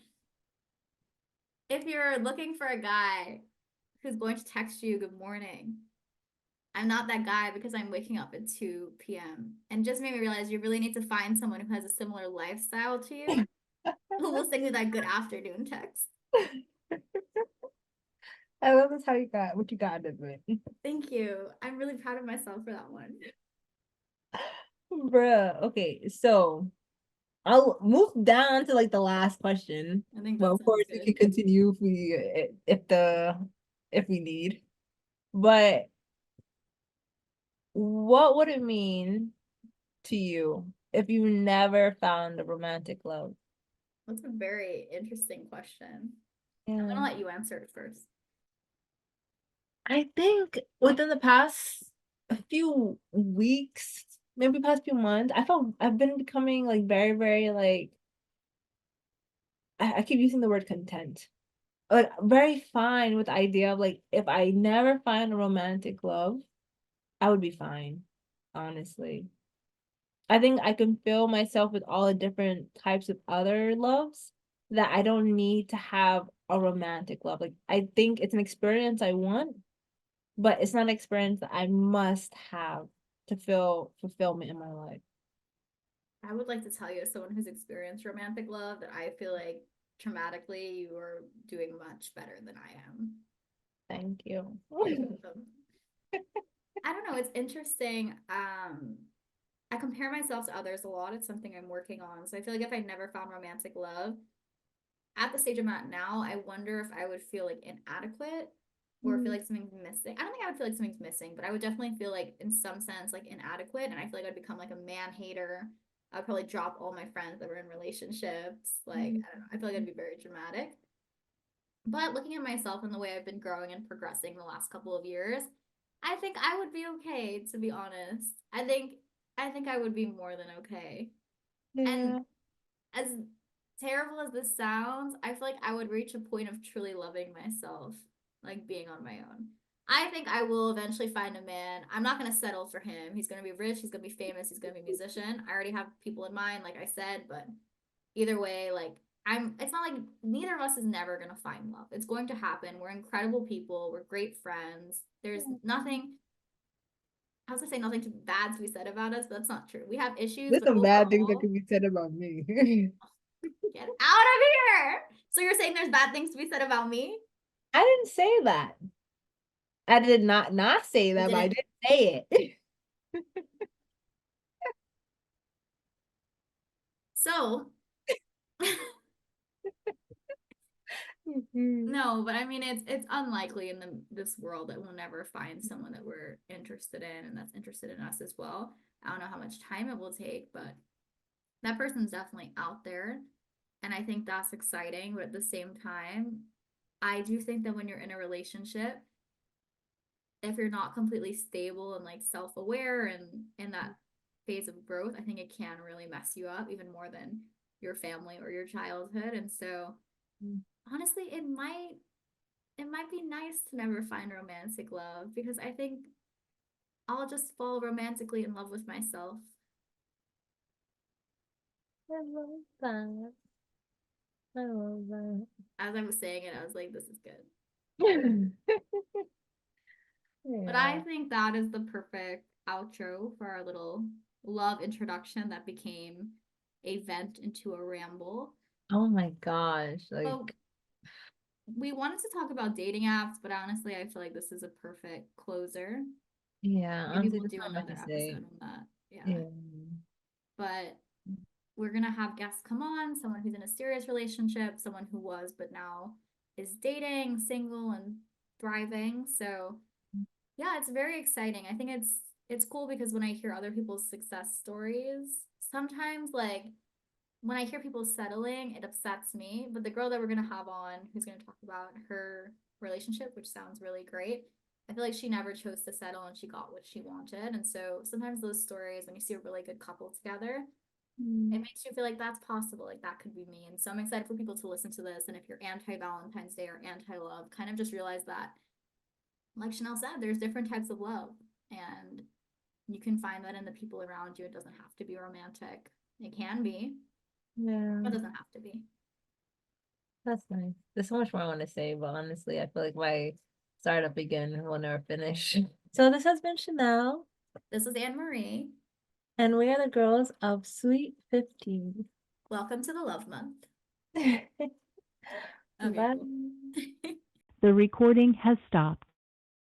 if you're looking for a guy who's going to text you good morning, I'm not that guy because I'm waking up at 2 p.m. And just made me realize you really need to find someone who has a similar lifestyle to you who will send you that good afternoon text. I love this how you got what you got of it. Thank you. I'm really proud of myself for that one. Bruh. Okay, so I'll move down to like the last question. I think Well, that of sounds course we can good. continue if we need. But what would it mean to you if you never found a romantic love? That's a very interesting question. I'm Yeah. gonna let you answer it first. I think within the past few weeks, maybe past few months, I've been becoming like very, very like I keep using the word content. Like very fine with the idea of like if I never find a romantic love, I would be fine, honestly. I think I can fill myself with all the different types of other loves that I don't need to have a romantic love. Like I think it's an experience I want, but it's not an experience that I must have to feel fulfillment in my life. I would like to tell you, as someone who's experienced romantic love, that I feel like traumatically you are doing much better than I am. Thank you. I don't know. It's interesting. I compare myself to others a lot. It's something I'm working on. So I feel like if I never found romantic love, at the stage I'm at now, I wonder if I would feel like inadequate or feel like something's missing. I don't think I would feel like something's missing, but I would definitely feel like, in some sense, like inadequate. And I feel like I'd become like a man hater. I'd probably drop all my friends that were in relationships. Like, I don't know. I feel like I'd be very dramatic. But looking at myself and the way I've been growing and progressing the last couple of years, I think I would be okay, to be honest. I think I would be more than okay. And Yeah. as terrible as this sounds, I feel like I would reach a point of truly loving myself, like being on my own. I think I will eventually find a man. I'm not going to settle for him. He's going to be rich, he's going to be famous, he's going to be a musician. I already have people in mind, like I said, but either way, like it's not like neither of us is never going to find love. It's going to happen. We're incredible people, we're great friends. There's nothing I was gonna say nothing too bad to be said about us, but that's not true. We have issues, There's but some bad things that overall, could be said about me. get out of here. So you're saying there's bad things to be said about me? I didn't say that. I did not say You that, but I didn't. did say it. So Mhm. no, but I mean it's unlikely in this world that we'll never find someone that we're interested in and that's interested in us as well. I don't know how much time it will take, but that person's definitely out there. And I think that's exciting. But at the same time, I do think that when you're in a relationship, if you're not completely stable and like self-aware and in that phase of growth, I think it can really mess you up even more than your family or your childhood. And so honestly, it might be nice to never find romantic love because I think I'll just fall romantically in love with myself. I love that. I love that. As I was saying it, I was like, this is good. But I Yeah. think that is the perfect outro for our little love introduction that became a vent into a ramble. Oh my gosh. But Like, we wanted to talk about dating apps, but honestly, I feel like this is a perfect closer. yeah, Maybe honestly, we'll there's do not much another to episode say. on that. Yeah. Yeah. But we're going to have guests come on, someone who's in a serious relationship, someone who was, but now is dating, single, and thriving. So Yeah, it's very exciting. I think it's cool because when I hear other people's success stories, sometimes like when I hear people settling, it upsets me. But the girl that we're gonna have on, who's gonna talk about her relationship, which sounds really great, I feel like she never chose to settle and she got what she wanted. And so sometimes those stories, when you see a really good couple together, it Mm. makes you feel like that's possible, like that could be me. And so I'm excited for people to listen to this. And if you're anti Valentine's Day or anti love, kind of just realize that, like Chanel said, there's different types of love. And you can find that in the people around you. It doesn't have to be romantic. It can be, Yeah, but it doesn't have to be. that's nice. There's so much more I want to say, but honestly, I feel like if I start up again, we'll never finish. So this has been Chanel, This is Annmarie. and we are the girls of Sweet 15. Welcome to the Love Month. Okay, Bye. cool. The recording has stopped.